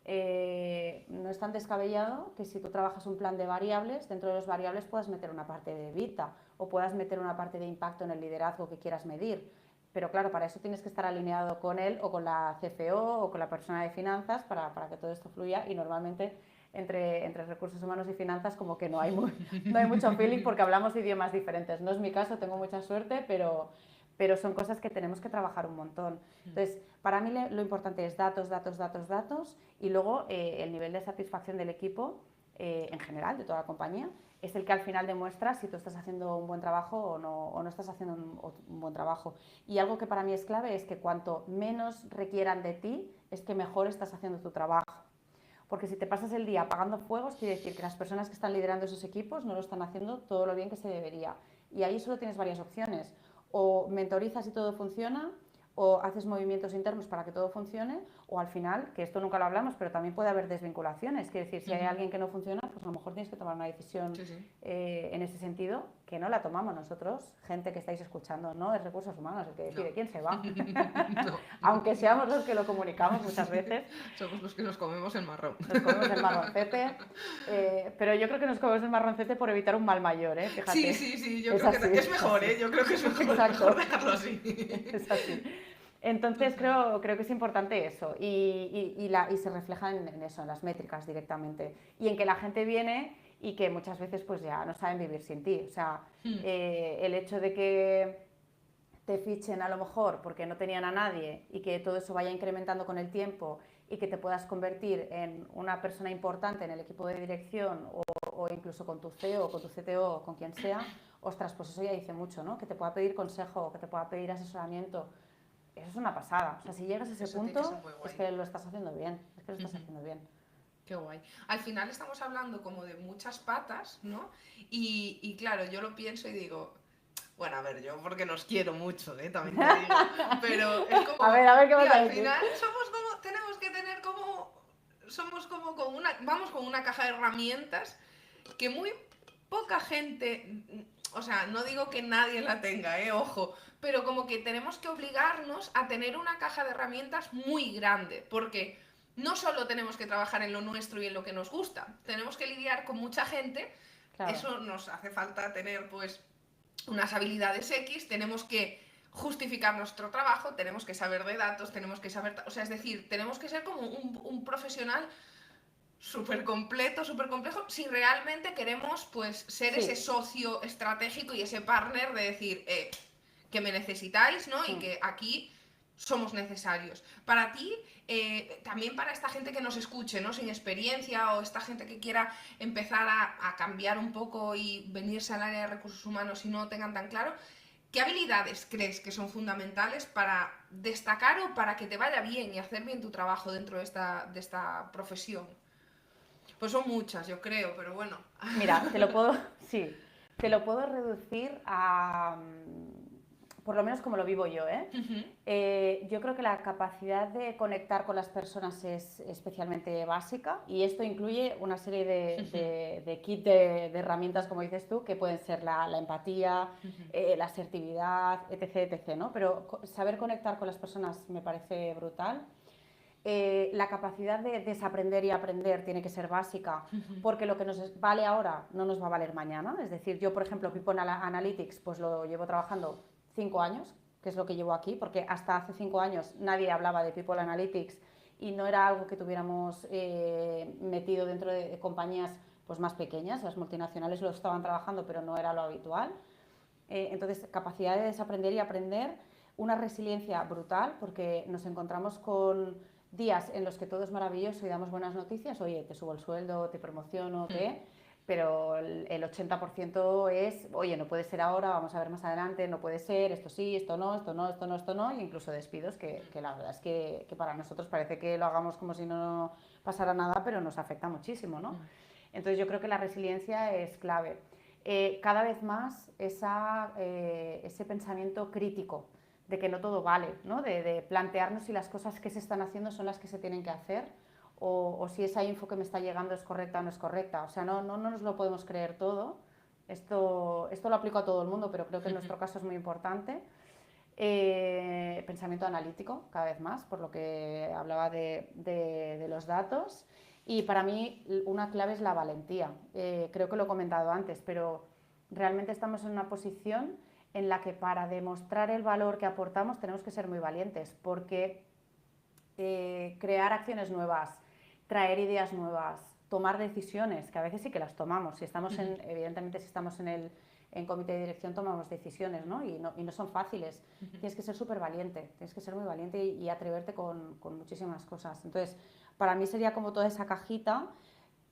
no es tan descabellado que si tú trabajas un plan de variables, dentro de los variables puedas meter una parte de EBITDA o puedas meter una parte de impacto en el liderazgo que quieras medir. Pero claro, para eso tienes que estar alineado con él o con la CFO o con la persona de finanzas para que todo esto fluya, y normalmente entre recursos humanos y finanzas como que no hay mucho feeling porque hablamos idiomas diferentes. No es mi caso, tengo mucha suerte, pero son cosas que tenemos que trabajar un montón. Entonces, para mí lo importante es datos, datos, datos, datos, y luego el nivel de satisfacción del equipo en general, de toda la compañía, es el que al final demuestra si tú estás haciendo un buen trabajo o no estás haciendo un buen trabajo. Y algo que para mí es clave es que cuanto menos requieran de ti, es que mejor estás haciendo tu trabajo. Porque si te pasas el día apagando fuegos, quiere decir que las personas que están liderando esos equipos no lo están haciendo todo lo bien que se debería. Y ahí solo tienes varias opciones. O mentorizas y todo funciona, o haces movimientos internos para que todo funcione, o al final, que esto nunca lo hablamos, pero también puede haber desvinculaciones. Quiere decir, si hay alguien que no funciona, pues a lo mejor tienes que tomar una decisión en ese sentido, que no la tomamos nosotros, gente que estáis escuchando, no es recursos humanos el que decide quién se va. Aunque seamos los que lo comunicamos muchas veces. Somos los que nos comemos el marrón. Nos comemos el marroncete, pero yo creo que nos comemos el marroncete por evitar un mal mayor, fíjate. Sí, yo creo que es mejor, yo creo que es mejor, mejor dejarlo así. Es así. Entonces creo que es importante eso y se refleja en eso, en las métricas directamente, y en que la gente viene y que muchas veces pues ya no saben vivir sin ti. O sea, el hecho de que te fichen a lo mejor porque no tenían a nadie y que todo eso vaya incrementando con el tiempo y que te puedas convertir en una persona importante en el equipo de dirección o incluso con tu CEO o con tu CTO o con quien sea, ostras, pues eso ya dice mucho, ¿no? Que te pueda pedir consejo, que te pueda pedir asesoramiento. Eso es una pasada. O sea, si llegas a ese punto, es que lo estás haciendo bien. Es que lo estás haciendo bien. Qué guay. Al final estamos hablando como de muchas patas, ¿no? Y claro, yo lo pienso y digo, bueno, a ver, yo porque nos quiero mucho, también te digo, pero es como... A ver, ¿qué vas a decir? Al final somos como, tenemos que tener como... Somos como con una... Vamos con una caja de herramientas que muy poca gente... O sea, no digo que nadie la tenga, ojo, pero como que tenemos que obligarnos a tener una caja de herramientas muy grande, porque no solo tenemos que trabajar en lo nuestro y en lo que nos gusta, tenemos que lidiar con mucha gente, claro. Eso nos hace falta tener pues unas habilidades X, tenemos que justificar nuestro trabajo, tenemos que saber de datos, tenemos que saber, o sea, es decir, tenemos que ser como un profesional súper completo, súper complejo, si realmente queremos pues ser ese socio estratégico y ese partner de decir que me necesitáis, ¿no? Y que aquí somos necesarios. Para ti, también para esta gente que nos escuche, ¿no? Sin experiencia, o esta gente que quiera empezar a cambiar un poco y venirse al área de recursos humanos y no tengan tan claro, ¿qué habilidades crees que son fundamentales para destacar o para que te vaya bien y hacer bien tu trabajo dentro de esta profesión? Pues son muchas, yo creo, pero bueno. Mira, te lo puedo reducir a, por lo menos como lo vivo yo, yo creo que la capacidad de conectar con las personas es especialmente básica, y esto incluye una serie de kit de herramientas, como dices tú, que pueden ser la empatía, la asertividad, etc., ¿no? Pero saber conectar con las personas me parece brutal. La capacidad de desaprender y aprender tiene que ser básica, porque lo que nos vale ahora no nos va a valer mañana. Es decir, yo, por ejemplo, People Analytics, pues lo llevo trabajando 5 años, que es lo que llevo aquí, porque hasta hace 5 años nadie hablaba de People Analytics y no era algo que tuviéramos metido dentro de compañías pues más pequeñas. Las multinacionales lo estaban trabajando, pero no era lo habitual. Entonces, capacidad de desaprender y aprender, una resiliencia brutal, porque nos encontramos con días en los que todo es maravilloso y damos buenas noticias, oye, te subo el sueldo, te promociono, ¿qué? Pero el 80% es, oye, no puede ser ahora, vamos a ver más adelante, no puede ser, esto sí, esto no, esto no, esto no, esto no, e incluso despidos, que la verdad es que para nosotros parece que lo hagamos como si no pasara nada, pero nos afecta muchísimo, ¿no? Entonces yo creo que la resiliencia es clave. Cada vez más ese pensamiento crítico, de que no todo vale, ¿no? De plantearnos si las cosas que se están haciendo son las que se tienen que hacer, o si esa info que me está llegando es correcta o no es correcta. O sea, no nos lo podemos creer todo. Esto lo aplico a todo el mundo, pero creo que en nuestro caso es muy importante. Pensamiento analítico, cada vez más, por lo que hablaba de los datos. Y para mí una clave es la valentía. Creo que lo he comentado antes, pero realmente estamos en una posición en la que para demostrar el valor que aportamos tenemos que ser muy valientes, porque crear acciones nuevas, traer ideas nuevas, tomar decisiones, que a veces sí que las tomamos. Si estamos evidentemente, si estamos en comité de dirección tomamos decisiones, ¿no? Y no son fáciles. Tienes que ser súper valiente, tienes que ser muy valiente y atreverte con muchísimas cosas. Entonces, para mí sería como toda esa cajita,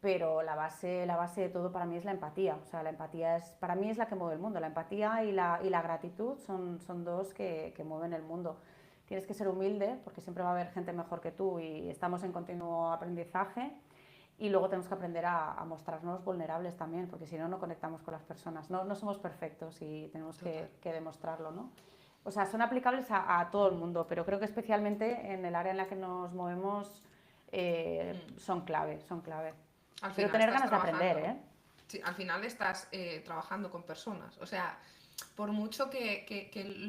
pero la base de todo para mí es la empatía. O sea, la empatía para mí es la que mueve el mundo. La empatía y la gratitud son dos que mueven el mundo. Tienes que ser humilde porque siempre va a haber gente mejor que tú y estamos en continuo aprendizaje. Y luego tenemos que aprender a mostrarnos vulnerables también, porque si no, no conectamos con las personas. No somos perfectos y tenemos que demostrarlo, ¿no? O sea, son aplicables a todo el mundo, pero creo que especialmente en el área en la que nos movemos son clave. Pero tener ganas de aprender, ¿eh? Sí, al final estás trabajando con personas. O sea, por mucho que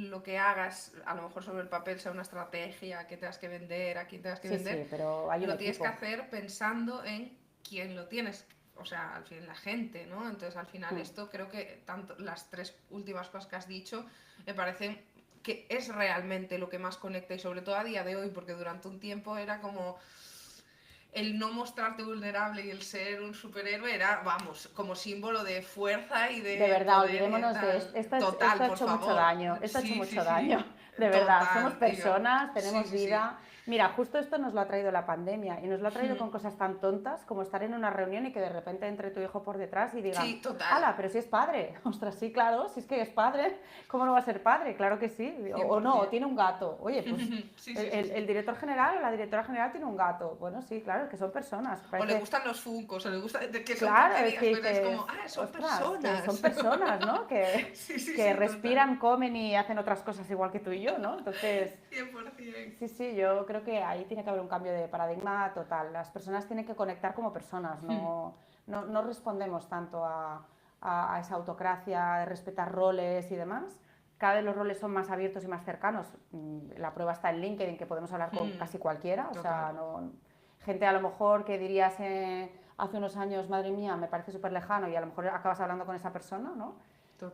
lo que hagas, a lo mejor sobre el papel sea una estrategia, que tengas que vender, a quién tengas que vender, sí, pero hay un lo tienes equipo. que hacer pensando en quién lo tienes. O sea, al fin la gente, ¿no? Entonces, al final esto creo que tanto las 3 últimas cosas que has dicho me parecen que es realmente lo que más conecta y sobre todo a día de hoy, porque durante un tiempo era como el no mostrarte vulnerable y el ser un superhéroe era, vamos, como símbolo de fuerza y De de verdad, poder y de olvidémonos de tal. esto. Esto Total, ha por hecho mucho favor. daño. Esto ha hecho Sí, sí, mucho sí. daño. De verdad, somos Total, tío. personas, Sí, tenemos sí, sí. vida. Mira, justo esto nos lo ha traído la pandemia y nos lo ha traído con cosas tan tontas como estar en una reunión y que de repente entre tu hijo por detrás y digan, Sí, total. ¡hala, pero si es padre! Ostras, sí, claro, si es que es padre, ¿cómo no va a ser padre? Claro que sí. O no, o tiene un gato. Oye, pues Sí, sí, el director general o la directora general tiene un gato. Bueno, sí, claro, es que son personas. O le gustan los funcos, o le gusta que son Claro, es tonterías, que pero es dices, como, son ostras, que son personas. personas, ¿no? Sí, sí, Que sí, respiran, total. comen y hacen otras cosas igual que tú y yo, ¿no? Entonces, 100%. sí, yo creo que ahí tiene que haber un cambio de paradigma total. Las personas tienen que conectar como personas, no respondemos tanto a esa autocracia de respetar roles y demás. Cada vez los roles son más abiertos y más cercanos. La prueba está en LinkedIn, que podemos hablar con casi cualquiera. O sea, gente a lo mejor que dirías hace unos años, madre mía, me parece súper lejano y a lo mejor acabas hablando con esa persona, ¿no?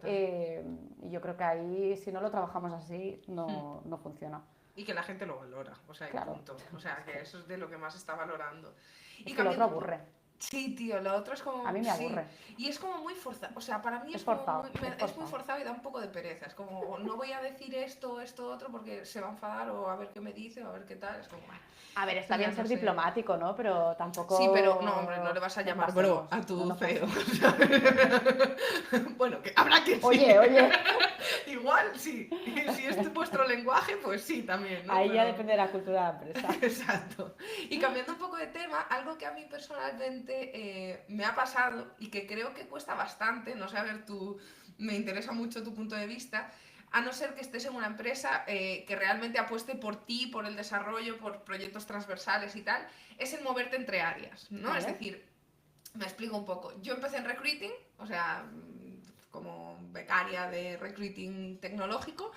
Y yo creo que ahí, si no lo trabajamos así, no funciona. Y que la gente lo valora, o sea, Claro. punto. O sea, que eso es de lo que más está valorando. Es Y que lo otro cambiando aburre. Sí, tío, lo otro es como... A mí me Sí, aburre. y es como muy forzado, o sea, para mí Es es como forzado, muy, es es muy forzado. forzado y da un poco de pereza. Es como, no voy a decir esto, otro, porque se va a enfadar o a ver qué me dice o a ver qué tal. Es como, bueno, A ver, está bien no ser sé. diplomático, ¿no? Pero tampoco... Sí, pero no, hombre, no le vas a nos llamar bro pasemos, a tu no CEO. pasemos. Bueno, que habrá que sí. Oye. Igual sí. Si es vuestro lenguaje, pues sí, también, ¿no? Ahí ya Pero... depende de la cultura de la empresa. Exacto. Y cambiando un poco de tema, algo que a mí personalmente me ha pasado y que creo que cuesta bastante, no sé, a ver, me interesa mucho tu punto de vista, a no ser que estés en una empresa que realmente apueste por ti, por el desarrollo, por proyectos transversales y tal, es el moverte entre áreas, ¿no? ¿Vale? Es decir, me explico un poco. Yo empecé en recruiting, o sea, como becaria de recruiting tecnológico,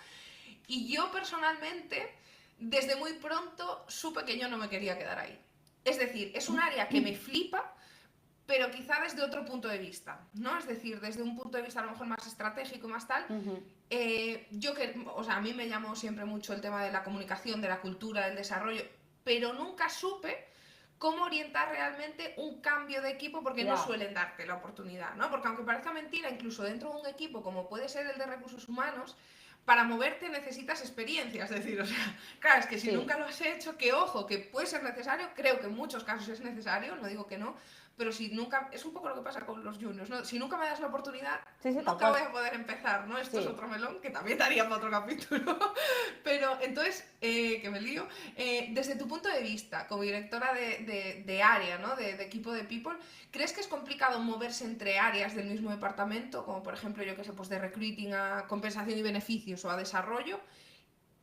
y yo personalmente, desde muy pronto, supe que yo no me quería quedar ahí. Es decir, es un área que me flipa, pero quizá desde otro punto de vista, ¿no? Es decir, desde un punto de vista a lo mejor más estratégico y más tal. O sea, a mí me llamó siempre mucho el tema de la comunicación, de la cultura, del desarrollo, pero nunca supe cómo orientar realmente un cambio de equipo porque no suelen darte la oportunidad, ¿no? Porque aunque parezca mentira, incluso dentro de un equipo como puede ser el de recursos humanos, para moverte necesitas experiencia, es decir, o sea, claro, es que si nunca lo has hecho, que ojo, que puede ser necesario, creo que en muchos casos es necesario, no digo que no, pero si nunca, es un poco lo que pasa con los juniors, ¿no? Si nunca me das la oportunidad, nunca voy a poder empezar, ¿no? Esto es otro melón que también daría para otro capítulo, pero entonces, que me lío, desde tu punto de vista, como directora de área, ¿no? De equipo de people, ¿crees que es complicado moverse entre áreas del mismo departamento, como por ejemplo, yo que sé, pues de recruiting a compensación y beneficios o a desarrollo?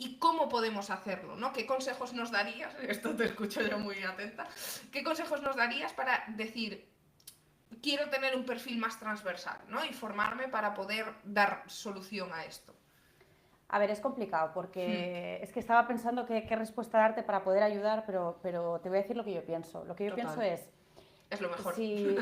¿Y cómo podemos hacerlo? ¿No? ¿Qué consejos nos darías? Esto te escucho yo muy atenta. ¿Qué consejos nos darías para decir, quiero tener un perfil más transversal, ¿no? Y formarme para poder dar solución a esto? A ver, es complicado porque es que estaba pensando qué respuesta darte para poder ayudar, pero te voy a decir lo que yo pienso. Lo que yo pienso es, Es lo mejor. si...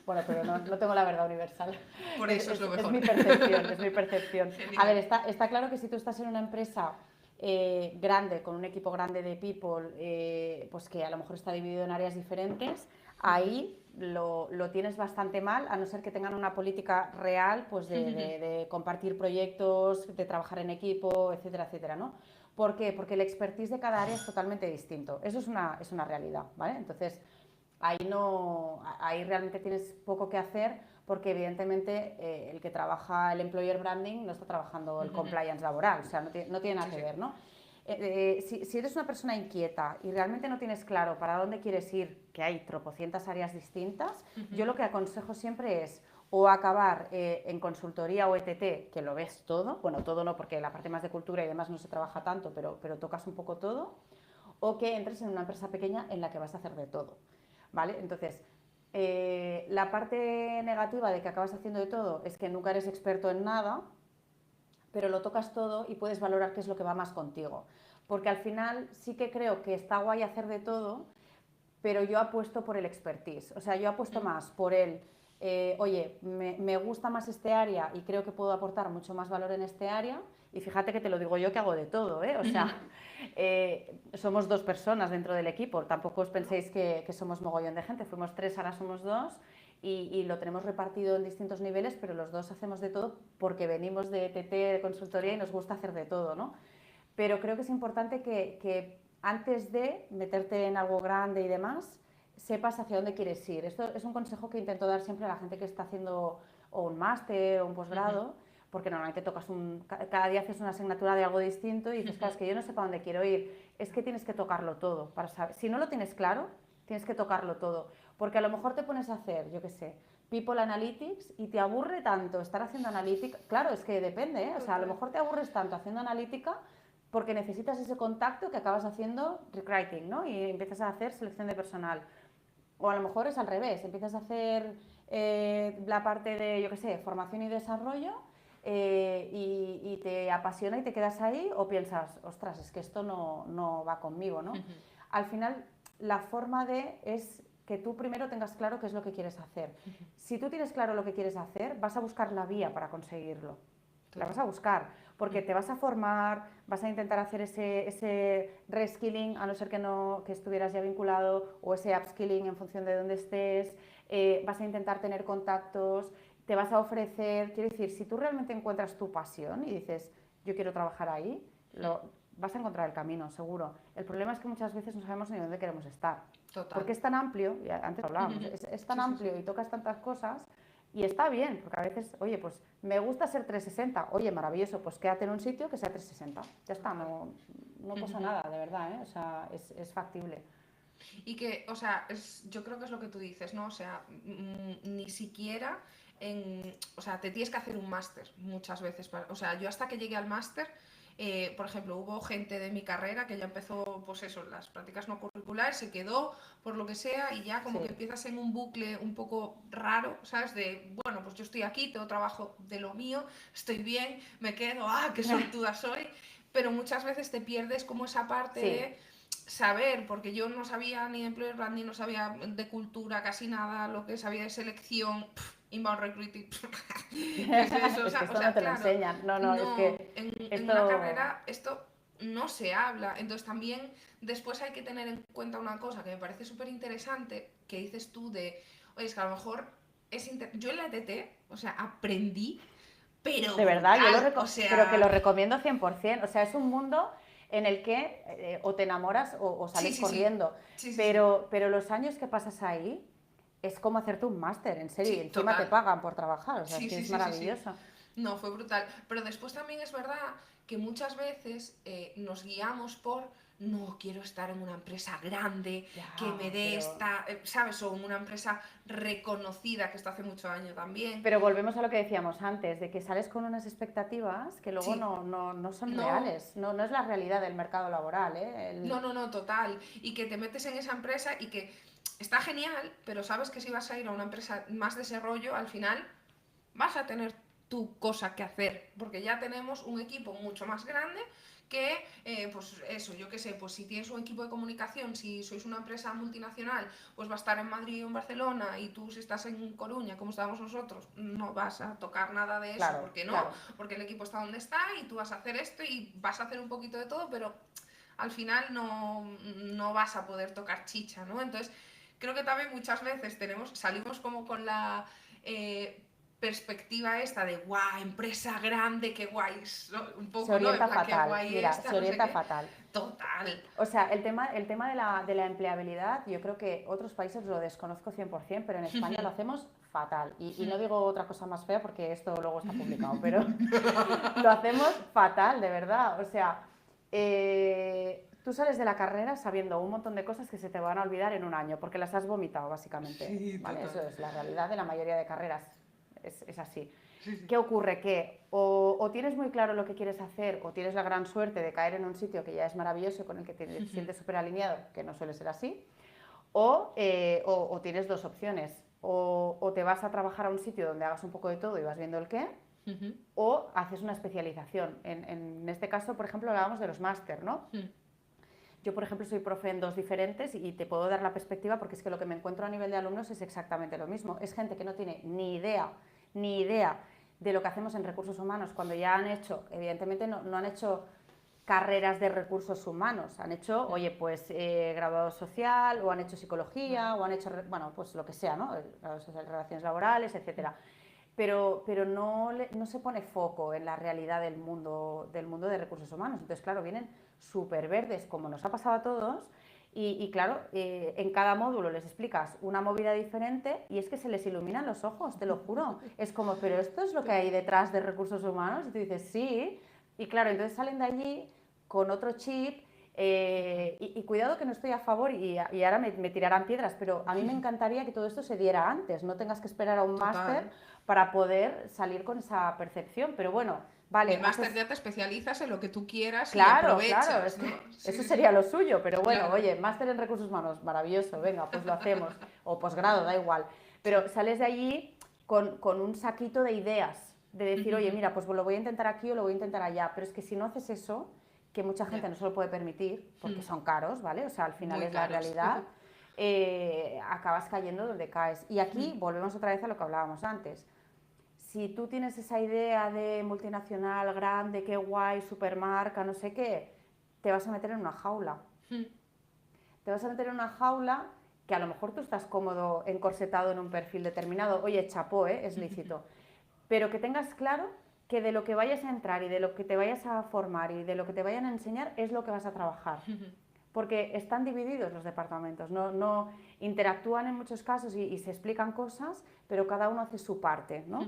Bueno, pero no tengo la verdad universal. Por eso es lo mejor. Es mi percepción, es mi percepción. Genial. A ver, está claro que si tú estás en una empresa grande, con un equipo grande de people, pues que a lo mejor está dividido en áreas diferentes, ahí lo tienes bastante mal, a no ser que tengan una política real pues de compartir proyectos, de trabajar en equipo, etcétera, etcétera, ¿no? ¿Por qué? Porque el expertise de cada área es totalmente distinto. Eso es una realidad, ¿vale? Entonces, ahí realmente tienes poco que hacer porque evidentemente el que trabaja el employer branding no está trabajando el compliance laboral, o sea, no tiene nada que ver, ¿no? Si eres una persona inquieta y realmente no tienes claro para dónde quieres ir, que hay tropocientas áreas distintas, yo lo que aconsejo siempre es o acabar en consultoría o ETT, que lo ves todo, bueno, todo no, porque la parte más de cultura y demás no se trabaja tanto, pero tocas un poco todo, o que entres en una empresa pequeña en la que vas a hacer de todo, ¿vale? Entonces, la parte negativa de que acabas haciendo de todo es que nunca eres experto en nada, pero lo tocas todo y puedes valorar qué es lo que va más contigo. Porque al final sí que creo que está guay hacer de todo, pero yo apuesto por el expertise. O sea, yo apuesto más por el, oye, me gusta más este área y creo que puedo aportar mucho más valor en este área. Y fíjate que te lo digo yo que hago de todo, ¿eh? O sea, somos 2 personas dentro del equipo. Tampoco os penséis que somos mogollón de gente. Fuimos 3, ahora somos 2. Y lo tenemos repartido en distintos niveles, pero los 2 hacemos de todo porque venimos de TT, de consultoría y nos gusta hacer de todo, ¿no? Pero creo que es importante que antes de meterte en algo grande y demás, sepas hacia dónde quieres ir. Esto es un consejo que intento dar siempre a la gente que está haciendo o un máster o un posgrado, porque normalmente cada día haces una asignatura de algo distinto y dices, claro, es que yo no sé para dónde quiero ir. Es que tienes que tocarlo todo para saber. Si no lo tienes claro, tienes que tocarlo todo. Porque a lo mejor te pones a hacer, yo qué sé, People Analytics y te aburre tanto estar haciendo analítica. Claro, es que depende, ¿eh? O sea, a lo mejor te aburres tanto haciendo analítica porque necesitas ese contacto que acabas haciendo recruiting, ¿no? Y empiezas a hacer selección de personal. O a lo mejor es al revés, empiezas a hacer la parte de, yo qué sé, formación y desarrollo y te apasiona y te quedas ahí o piensas, ostras, es que esto no va conmigo, ¿no? Al final, la forma es que tú primero tengas claro qué es lo que quieres hacer. Si tú tienes claro lo que quieres hacer, vas a buscar la vía para conseguirlo. La vas a buscar, porque te vas a formar, vas a intentar hacer ese reskilling, a no ser que estuvieras ya vinculado, o ese upskilling en función de dónde estés, vas a intentar tener contactos, te vas a ofrecer, quiero decir, si tú realmente encuentras tu pasión y dices, yo quiero trabajar ahí, vas a encontrar el camino, seguro. El problema es que muchas veces no sabemos ni dónde queremos estar. Total. Porque es tan amplio, y antes hablábamos, es tan amplio y tocas tantas cosas. Y está bien, porque a veces, oye, pues me gusta ser 360, oye, maravilloso, pues quédate en un sitio que sea 360, ya está, no pasa nada, de verdad, ¿eh? O sea, es factible. Y que, o sea, yo creo que es lo que tú dices, ¿no? O sea, ni siquiera o sea, te tienes que hacer un máster muchas veces. O sea, yo hasta que llegué al máster, por ejemplo, hubo gente de mi carrera que ya empezó, pues eso, las prácticas no curriculares, se quedó por lo que sea y ya como que empiezas en un bucle un poco raro, ¿sabes? De, bueno, pues yo estoy aquí, tengo trabajo de lo mío, estoy bien, me quedo, qué sortuda soy, pero muchas veces te pierdes como esa parte de saber, porque yo no sabía ni de employer branding, no sabía de cultura casi nada, lo que sabía de selección, inbound recruiting, ¿qué es eso? Es que esto no te lo enseñan, no, es que en una carrera esto no se habla, entonces también después hay que tener en cuenta una cosa que me parece súper interesante, que dices tú de, oye, es que a lo mejor yo en la ETT, o sea, aprendí, pero de verdad, brutal, pero que lo recomiendo 100%, o sea, es un mundo en el que o te enamoras o sales corriendo, pero los años que pasas ahí es como hacerte un máster, en serio, y encima te pagan por trabajar, o sea, es que es maravilloso. No, fue brutal, pero después también es verdad que muchas veces nos guiamos por no quiero estar en una empresa grande que me dé esta, ¿sabes? O en una empresa reconocida, que esto hace mucho año también. Pero volvemos a lo que decíamos antes, de que sales con unas expectativas que luego no son reales, no es la realidad del mercado laboral, ¿eh? No, total. Y que te metes en esa empresa y que está genial, pero sabes que si vas a ir a una empresa más de ese rollo, al final vas a tener tu cosa que hacer, porque ya tenemos un equipo mucho más grande que, pues eso, yo qué sé, pues si tienes un equipo de comunicación, si sois una empresa multinacional, pues va a estar en Madrid o en Barcelona, y tú si estás en Coruña, como estábamos nosotros, no vas a tocar nada de eso, Claro, porque no, claro. porque el equipo está donde está y tú vas a hacer esto y vas a hacer un poquito de todo, pero al final no vas a poder tocar chicha, ¿no? Entonces, creo que también muchas veces salimos como con la perspectiva esta de guau, empresa grande, qué guay, ¿no? Un Se poco, ¿no? En orienta plan, qué fatal, guay mira, esta, se no sé orienta qué. fatal. Total. O sea, el tema de la empleabilidad, yo creo que otros países lo desconozco 100%, pero en España lo hacemos fatal. Y no digo otra cosa más fea porque esto luego está publicado, pero lo hacemos fatal, de verdad. O sea, tú sales de la carrera sabiendo un montón de cosas que se te van a olvidar en un año, porque las has vomitado, básicamente. Sí, ¿Vale? total. Eso es la realidad de la mayoría de carreras. Es así. Sí, sí. ¿Qué ocurre? Que o tienes muy claro lo que quieres hacer o tienes la gran suerte de caer en un sitio que ya es maravilloso y con el que te sientes súper alineado, que no suele ser así, o tienes dos opciones. O te vas a trabajar a un sitio donde hagas un poco de todo y vas viendo el qué, o haces una especialización. En este caso, por ejemplo, hablábamos de los máster, ¿no? Yo, por ejemplo, soy profe en dos diferentes y te puedo dar la perspectiva porque es que lo que me encuentro a nivel de alumnos es exactamente lo mismo. Es gente que no tiene ni idea de lo que hacemos en recursos humanos cuando ya han hecho, evidentemente no han hecho carreras de recursos humanos, han hecho, oye, pues graduado social, o han hecho psicología, o han hecho, bueno, pues lo que sea, ¿no? Relaciones laborales, etcétera. Pero no se pone foco en la realidad del mundo de recursos humanos. Entonces, claro, vienen súper verdes, como nos ha pasado a todos, y claro, en cada módulo les explicas una movida diferente y es que se les iluminan los ojos, te lo juro. Es como, pero esto es lo que hay detrás de recursos humanos. Y tú dices, sí. Y claro, entonces salen de allí con otro chip. Y cuidado que no estoy a favor y ahora me tirarán piedras, pero a mí me encantaría que todo esto se diera antes, no tengas que esperar a un máster para poder salir con esa percepción. Pero bueno, vale. El máster ya te especializas en lo que tú quieras y Claro, claro, aprovechas, es que ¿no? Sí, eso sí, sería sí. lo suyo, pero bueno, Claro. oye, máster en recursos humanos, maravilloso, venga, pues lo hacemos, o posgrado, da igual, pero sales de allí con un saquito de ideas, de decir, oye, mira, pues lo voy a intentar aquí o lo voy a intentar allá, pero es que si no haces eso, que mucha gente no se lo puede permitir, porque son caros, ¿vale? O sea, al final Muy es la caros. realidad, acabas cayendo donde caes. Y aquí volvemos otra vez a lo que hablábamos antes. Si tú tienes esa idea de multinacional, grande, qué guay, supermarca, no sé qué, te vas a meter en una jaula. Te vas a meter en una jaula que a lo mejor tú estás cómodo, encorsetado en un perfil determinado. Oye, chapó, es lícito. Pero que tengas claro que de lo que vayas a entrar y de lo que te vayas a formar y de lo que te vayan a enseñar es lo que vas a trabajar. Porque están divididos los departamentos, no interactúan en muchos casos y se explican cosas, pero cada uno hace su parte, ¿no?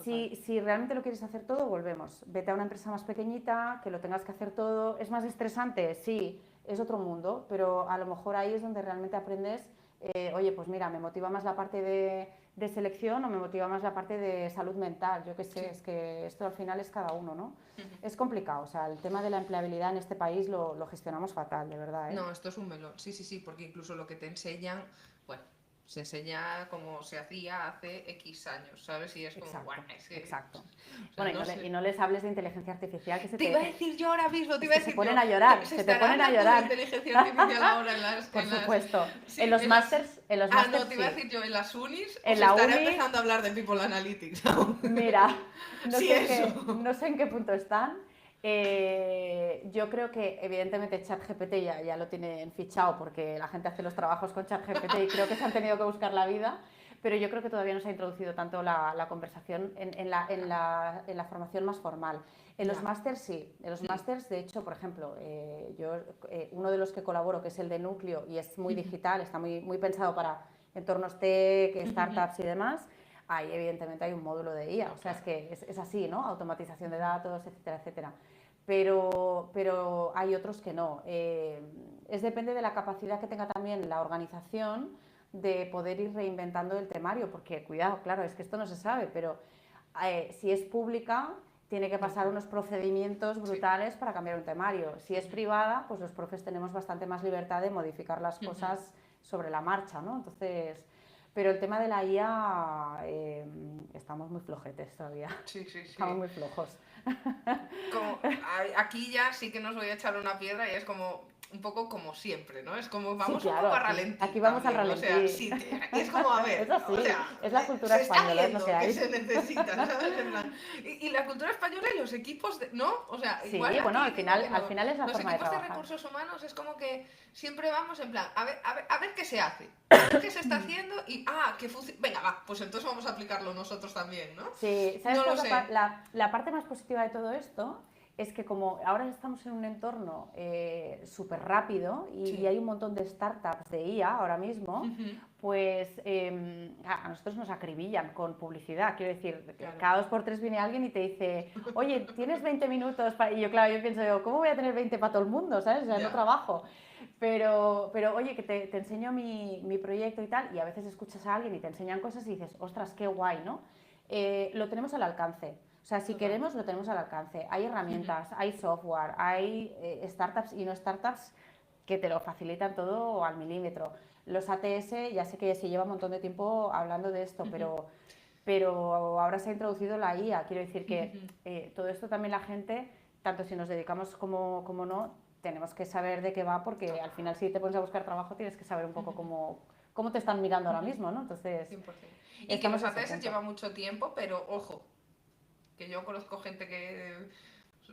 Si realmente lo quieres hacer todo, volvemos. Vete a una empresa más pequeñita, que lo tengas que hacer todo. ¿Es más estresante? Sí, es otro mundo, pero a lo mejor ahí es donde realmente aprendes, oye, pues mira, me motiva más la parte de selección o me motiva más la parte de salud mental. Yo qué sé, es que esto al final es cada uno, ¿no? Es complicado, o sea, el tema de la empleabilidad en este país lo gestionamos fatal, de verdad, ¿eh? No, esto es un melón. Sí, sí, sí, porque incluso lo que te enseñan, bueno, se enseña como se hacía hace X años, ¿sabes? Y es como, Exacto, bueno, es que... exacto. O sea, Bueno, no sé. y no les hables de inteligencia artificial que Te iba a decir yo ahora mismo, te iba a que se decir ponen yo. a llorar, Se se te estará ponen a hablando de llorar. inteligencia artificial ahora en las... Por en las- supuesto. Sí, En los en las... másters, Ah, no, te iba a sí. decir yo, en las unis o En se la estará uni, empezando a hablar de People Analytics aún. mira, Sí, eso. no sé en qué punto están. Yo creo que evidentemente ChatGPT ya lo tienen fichado porque la gente hace los trabajos con ChatGPT y creo que se han tenido que buscar la vida, pero yo creo que todavía no se ha introducido tanto la conversación en la formación más formal. En los másters sí, en los másters, de hecho, por ejemplo, uno de los que colaboro, que es el de Núcleo, y es muy digital, está muy pensado para entornos tech, startups y demás, ahí evidentemente hay un módulo de IA, o sea, es que es así, ¿no? Automatización de datos, etcétera, etcétera. Pero hay otros que no. Depende de la capacidad que tenga también la organización de poder ir reinventando el temario, porque cuidado, claro, es que esto no se sabe, pero si es pública tiene que pasar unos procedimientos brutales para cambiar un temario. Si es privada, pues los profes tenemos bastante más libertad de modificar las cosas sobre la marcha, ¿no? Entonces, Pero el tema de la IA, estamos muy flojetes todavía. Sí, sí, sí. Estamos muy flojos. Aquí ya sí que nos voy a echar una piedra y es como un poco como siempre, ¿no? Es como Sí, vamos un claro, poco a ralentí aquí vamos al también, o sea, ralentí. sí, es como a ver, Eso o sí, sea, es la cultura se está española, es lo que viendo que hay. se necesita, ¿sabes? En plan, y la cultura española y los equipos, ¿no? O sea, igual Sí, bueno, aquí digo que al final es la los forma de equipos de trabajar. recursos humanos es como que siempre vamos en plan, a ver qué se hace, a ver qué se está haciendo y, que funciona, venga, va, pues entonces vamos a aplicarlo nosotros también, ¿no? Sí, ¿sabes No qué lo es sé. la parte más positiva de todo esto? Es que como ahora estamos en un entorno súper rápido y Sí. hay un montón de startups de IA ahora mismo, Ujú. pues a nosotros nos acribillan con publicidad. Quiero decir, Claro. cada 2 por 3 viene alguien y te dice, oye, ¿tienes 20 minutos? Y yo, claro, yo pienso, ¿cómo voy a tener 20 para todo el mundo? ¿Sabes? O sea, no Ya. trabajo. Pero oye, que te enseño mi proyecto y tal, y a veces escuchas a alguien y te enseñan cosas y dices, ostras, qué guay, ¿no? Lo tenemos al alcance. O sea, si Total. queremos, lo tenemos al alcance. Hay herramientas, hay software, hay startups y no startups que te lo facilitan todo al milímetro. Los ATS, ya sé que se lleva un montón de tiempo hablando de esto, pero ahora se ha introducido la IA. Quiero decir que todo esto también la gente, tanto si nos dedicamos como no, tenemos que saber de qué va, porque al final si te pones a buscar trabajo tienes que saber un poco cómo te están mirando ahora mismo, ¿no? Entonces, 100%. Y que estamos los en ese ATS punto. lleva mucho tiempo, pero ojo, que yo conozco gente que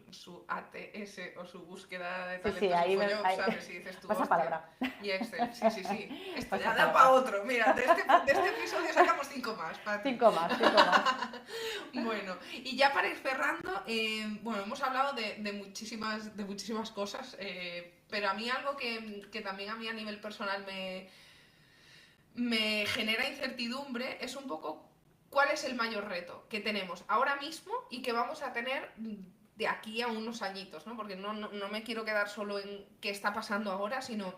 su ATS o su búsqueda de Sí, sí, talentos ahí, InfoJobs, ¿sabes? Y dices tú, pasa hostia. palabra. Y Excel, sí, sí, sí. Esto ya Pasa da para palabra. otro. Mira, de este episodio sacamos 5 más para ti. 5 más. Bueno, y ya para ir cerrando, bueno, hemos hablado de muchísimas cosas, pero a mí algo que también a mí a nivel personal me genera incertidumbre es un poco cuál es el mayor reto que tenemos ahora mismo y que vamos a tener de aquí a unos añitos, ¿no? Porque no me quiero quedar solo en qué está pasando ahora, sino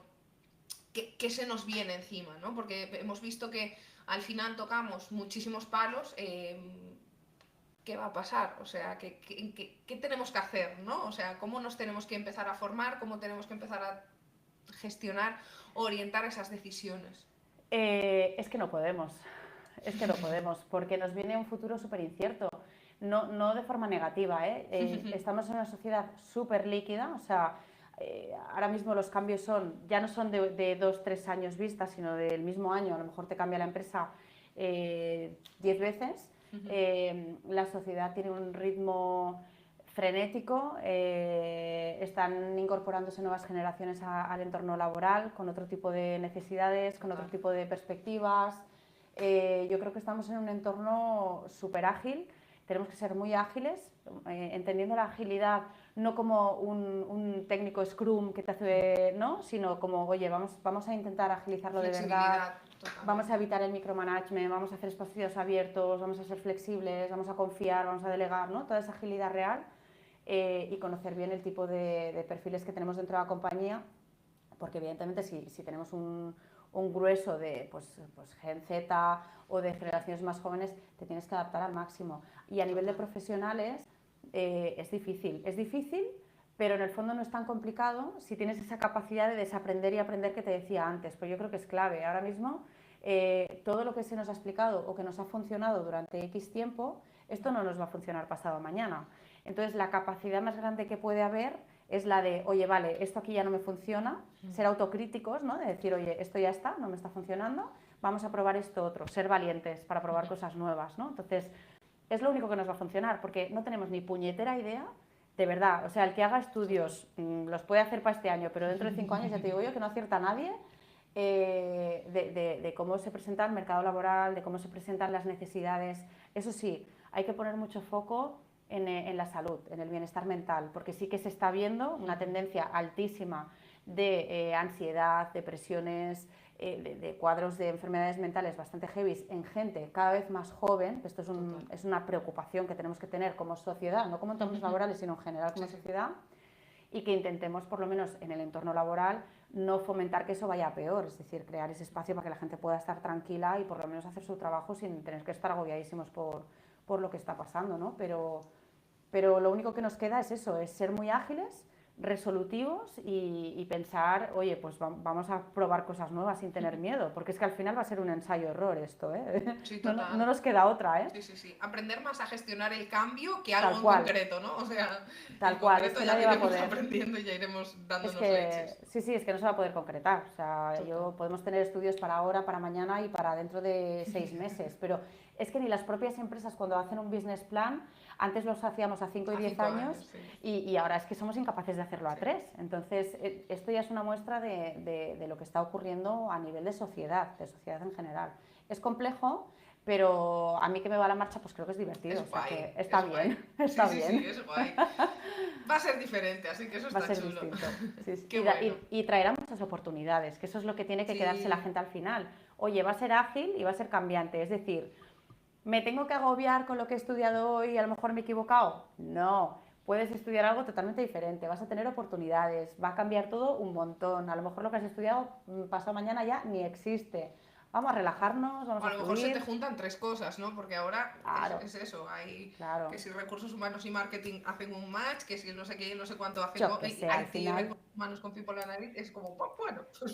qué se nos viene encima, ¿no? Porque hemos visto que al final tocamos muchísimos palos. ¿Qué va a pasar? O sea, ¿qué tenemos que hacer? ¿No? O sea, ¿cómo nos tenemos que empezar a formar? ¿Cómo tenemos que empezar a gestionar, orientar esas decisiones? Es que no podemos. Es que no podemos, porque nos viene un futuro súper incierto. No de forma negativa, ¿eh? Estamos en una sociedad súper líquida, o sea, ahora mismo los cambios ya no son de 2, 3 años vista, sino del mismo año, a lo mejor te cambia la empresa 10 veces. La sociedad tiene un ritmo frenético, están incorporándose nuevas generaciones al entorno laboral con otro tipo de necesidades, con otro tipo de perspectivas. Yo creo que estamos en un entorno súper ágil, tenemos que ser muy ágiles, entendiendo la agilidad no como un técnico Scrum que te hace, ¿no? Sino como, oye, vamos a intentar agilizarlo de verdad, vamos a evitar el micromanagement, vamos a hacer espacios abiertos, vamos a ser flexibles, vamos a confiar, vamos a delegar, ¿no? Toda esa agilidad real y conocer bien el tipo de perfiles que tenemos dentro de la compañía, porque evidentemente si tenemos un grueso de pues Gen Z o de generaciones más jóvenes, te tienes que adaptar al máximo. Y a nivel de profesionales es difícil, pero en el fondo no es tan complicado si tienes esa capacidad de desaprender y aprender que te decía antes, pues yo creo que es clave. Ahora mismo todo lo que se nos ha explicado o que nos ha funcionado durante X tiempo, esto no nos va a funcionar pasado mañana. Entonces la capacidad más grande que puede haber es la de, oye, vale, esto aquí ya no me funciona, ser autocríticos, ¿no? De decir, oye, esto ya está, no me está funcionando, vamos a probar esto otro, ser valientes para probar cosas nuevas, ¿no? Entonces, es lo único que nos va a funcionar, porque no tenemos ni puñetera idea, de verdad, o sea, el que haga estudios los puede hacer para este año, pero dentro de 5 años ya te digo yo que no acierta nadie de cómo se presenta el mercado laboral, de cómo se presentan las necesidades. Eso sí, hay que poner mucho foco en la salud, en el bienestar mental, porque sí que se está viendo una tendencia altísima de ansiedad, depresiones, de cuadros de enfermedades mentales bastante heavy en gente cada vez más joven. Esto es una preocupación que tenemos que tener como sociedad, no como entornos laborales, sino en general como sociedad, y que intentemos, por lo menos en el entorno laboral, no fomentar que eso vaya a peor, es decir, crear ese espacio para que la gente pueda estar tranquila y por lo menos hacer su trabajo sin tener que estar agobiadísimos por lo que está pasando, ¿no? Pero lo único que nos queda es eso, es ser muy ágiles, resolutivos y pensar, oye, pues vamos a probar cosas nuevas sin tener miedo, porque es que al final va a ser un ensayo-error esto, ¿eh? Sí, No, total. no nos queda otra, ¿eh? Sí. Aprender más a gestionar el cambio que algo Tal en cual, concreto, ¿no? O sea, tal el cual, es concreto que ya lo nadie va a iremos poder. aprendiendo y ya iremos Es dándonos que, leches. sí, es que no se va a poder concretar. O sea, Total. podemos tener estudios para ahora, para mañana y para dentro de 6 meses, pero es que ni las propias empresas cuando hacen un business plan, antes los hacíamos a 5 y A 10 5 años sí. y ahora es que somos incapaces de hacerlo a Sí. 3. Entonces, esto ya es una muestra de lo que está ocurriendo a nivel de sociedad en general. Es complejo, pero a mí que me va la marcha, pues creo que es divertido. Es O sea, guay, que está es bien, guay. está Sí, bien. es guay. Va a ser diferente, así que eso Va a está ser chulo. distinto. Sí. Qué bueno. Y traerá muchas oportunidades, que eso es lo que tiene que quedarse la gente al final. Oye, va a ser ágil y va a ser cambiante. Es decir, ¿me tengo que agobiar con lo que he estudiado hoy y a lo mejor me he equivocado? No. Puedes estudiar algo totalmente diferente, vas a tener oportunidades, va a cambiar todo un montón. A lo mejor lo que has estudiado pasado mañana ya ni existe. Vamos a relajarnos, O vamos a a lo mejor se te fluir. juntan 3 cosas, ¿no? Porque ahora Claro, es eso, hay claro. que si recursos humanos y marketing hacen un match, que si no sé qué, no sé cuánto hacen Yo que sé, al IT y final, recursos humanos con People Analytics, es como, pues bueno, pues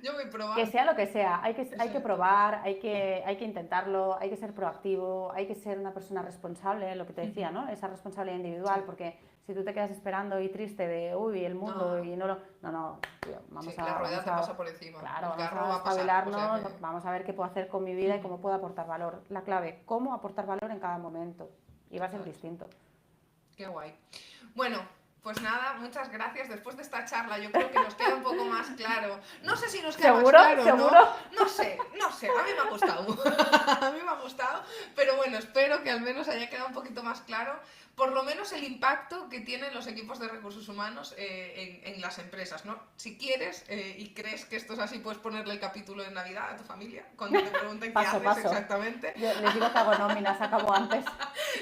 yo voy que probando. sea lo que sea, hay que Exacto. probar, hay que intentarlo, hay que ser proactivo, hay que ser una persona responsable, lo que te decía, ¿no? Esa responsabilidad individual, Sí. porque si tú te quedas esperando y triste de, uy, el mundo, No, y no lo... No, tío, sí, la rueda te pasa por encima, claro, el vamos carro a va a pasar, o sea espabilarnos, que... vamos a ver qué puedo hacer con mi vida y cómo puedo aportar valor. La clave, cómo aportar valor en cada momento. Y va a ser Total. distinto. Qué guay. Bueno, pues nada, muchas gracias. Después de esta charla yo creo que nos queda un poco más claro. No sé si nos queda más claro o no. No sé. A mí me ha gustado. A mí me ha gustado. Pero bueno, espero que al menos haya quedado un poquito más claro por lo menos el impacto que tienen los equipos de recursos humanos en las empresas, ¿no? Si quieres y crees que esto es así, puedes ponerle el capítulo de Navidad a tu familia cuando te pregunten qué haces exactamente. Yo les digo que hago nóminas, acabo antes.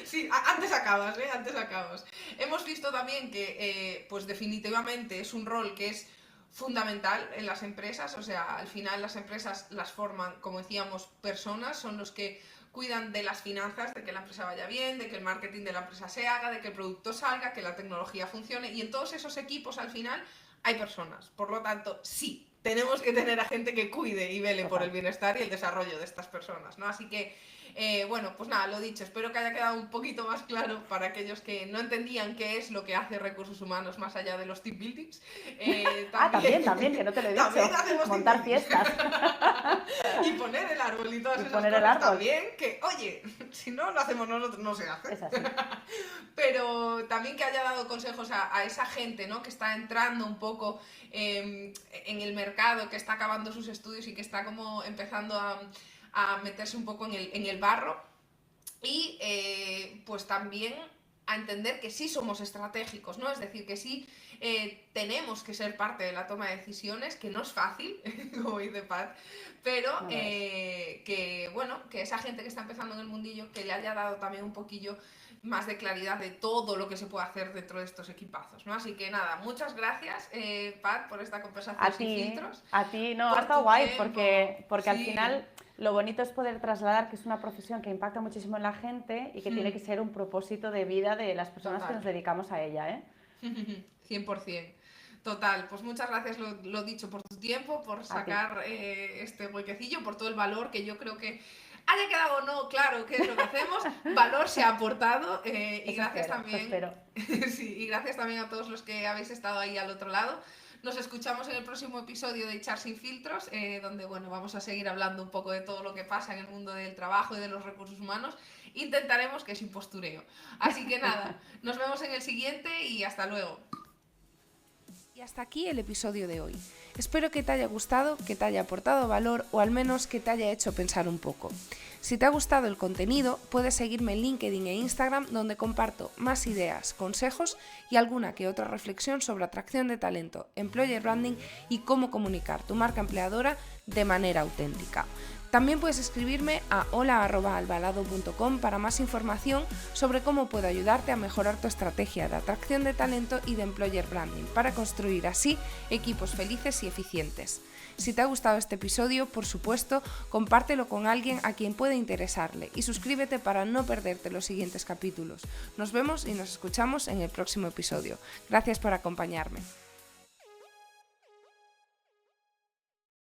Sí, antes acabas, antes acabas. Hemos visto también que, pues definitivamente es un rol que es fundamental en las empresas, o sea, al final las empresas las forman, como decíamos, personas, son los que cuidan de las finanzas, de que la empresa vaya bien, de que el marketing de la empresa se haga, de que el producto salga, que la tecnología funcione, y en todos esos equipos al final hay personas. Por lo tanto, sí, tenemos que tener a gente que cuide y vele por el bienestar y el desarrollo de estas personas, ¿no? Así que bueno, pues nada, lo dicho, espero que haya quedado un poquito más claro para aquellos que no entendían qué es lo que hace recursos humanos más allá de los team buildings. También, que no te lo he dicho. También hacemos montar fiestas. Y poner el árbol y todas esas cosas también, que oye, si no lo hacemos nosotros, no se hace. Es así. Pero también que haya dado consejos a esa gente, ¿no? Que está entrando un poco en el mercado, que está acabando sus estudios y que está como empezando a meterse un poco en el barro y pues también a entender que sí somos estratégicos, ¿no? Es decir, que sí tenemos que ser parte de la toma de decisiones, que no es fácil, como dice Pat, pero que bueno, que esa gente que está empezando en el mundillo, que le haya dado también un poquillo más de claridad de todo lo que se puede hacer dentro de estos equipazos, ¿no? Así que nada, muchas gracias, Pat, por esta conversación sin filtros. A ti, no, ha estado guay, porque sí. Al final lo bonito es poder trasladar que es una profesión que impacta muchísimo en la gente y que tiene que ser un propósito de vida de las personas que nos dedicamos a ella, ¿eh? 100%. Total, pues muchas gracias, lo dicho, por tu tiempo, por sacar este huequecillo, por todo el valor que yo creo que haya quedado o no claro qué es lo que hacemos, valor se ha aportado y gracias también. Sí, y gracias también a todos los que habéis estado ahí al otro lado. Nos escuchamos en el próximo episodio de Echar sin filtros, donde bueno, vamos a seguir hablando un poco de todo lo que pasa en el mundo del trabajo y de los recursos humanos. Intentaremos que sin postureo. Así que nada, nos vemos en el siguiente y hasta luego. Y hasta aquí el episodio de hoy. Espero que te haya gustado, que te haya aportado valor o al menos que te haya hecho pensar un poco. Si te ha gustado el contenido, puedes seguirme en LinkedIn e Instagram, donde comparto más ideas, consejos y alguna que otra reflexión sobre atracción de talento, employer branding y cómo comunicar tu marca empleadora de manera auténtica. También puedes escribirme a hola@albalado.com para más información sobre cómo puedo ayudarte a mejorar tu estrategia de atracción de talento y de employer branding para construir así equipos felices y eficientes. Si te ha gustado este episodio, por supuesto, compártelo con alguien a quien pueda interesarle y suscríbete para no perderte los siguientes capítulos. Nos vemos y nos escuchamos en el próximo episodio. Gracias por acompañarme.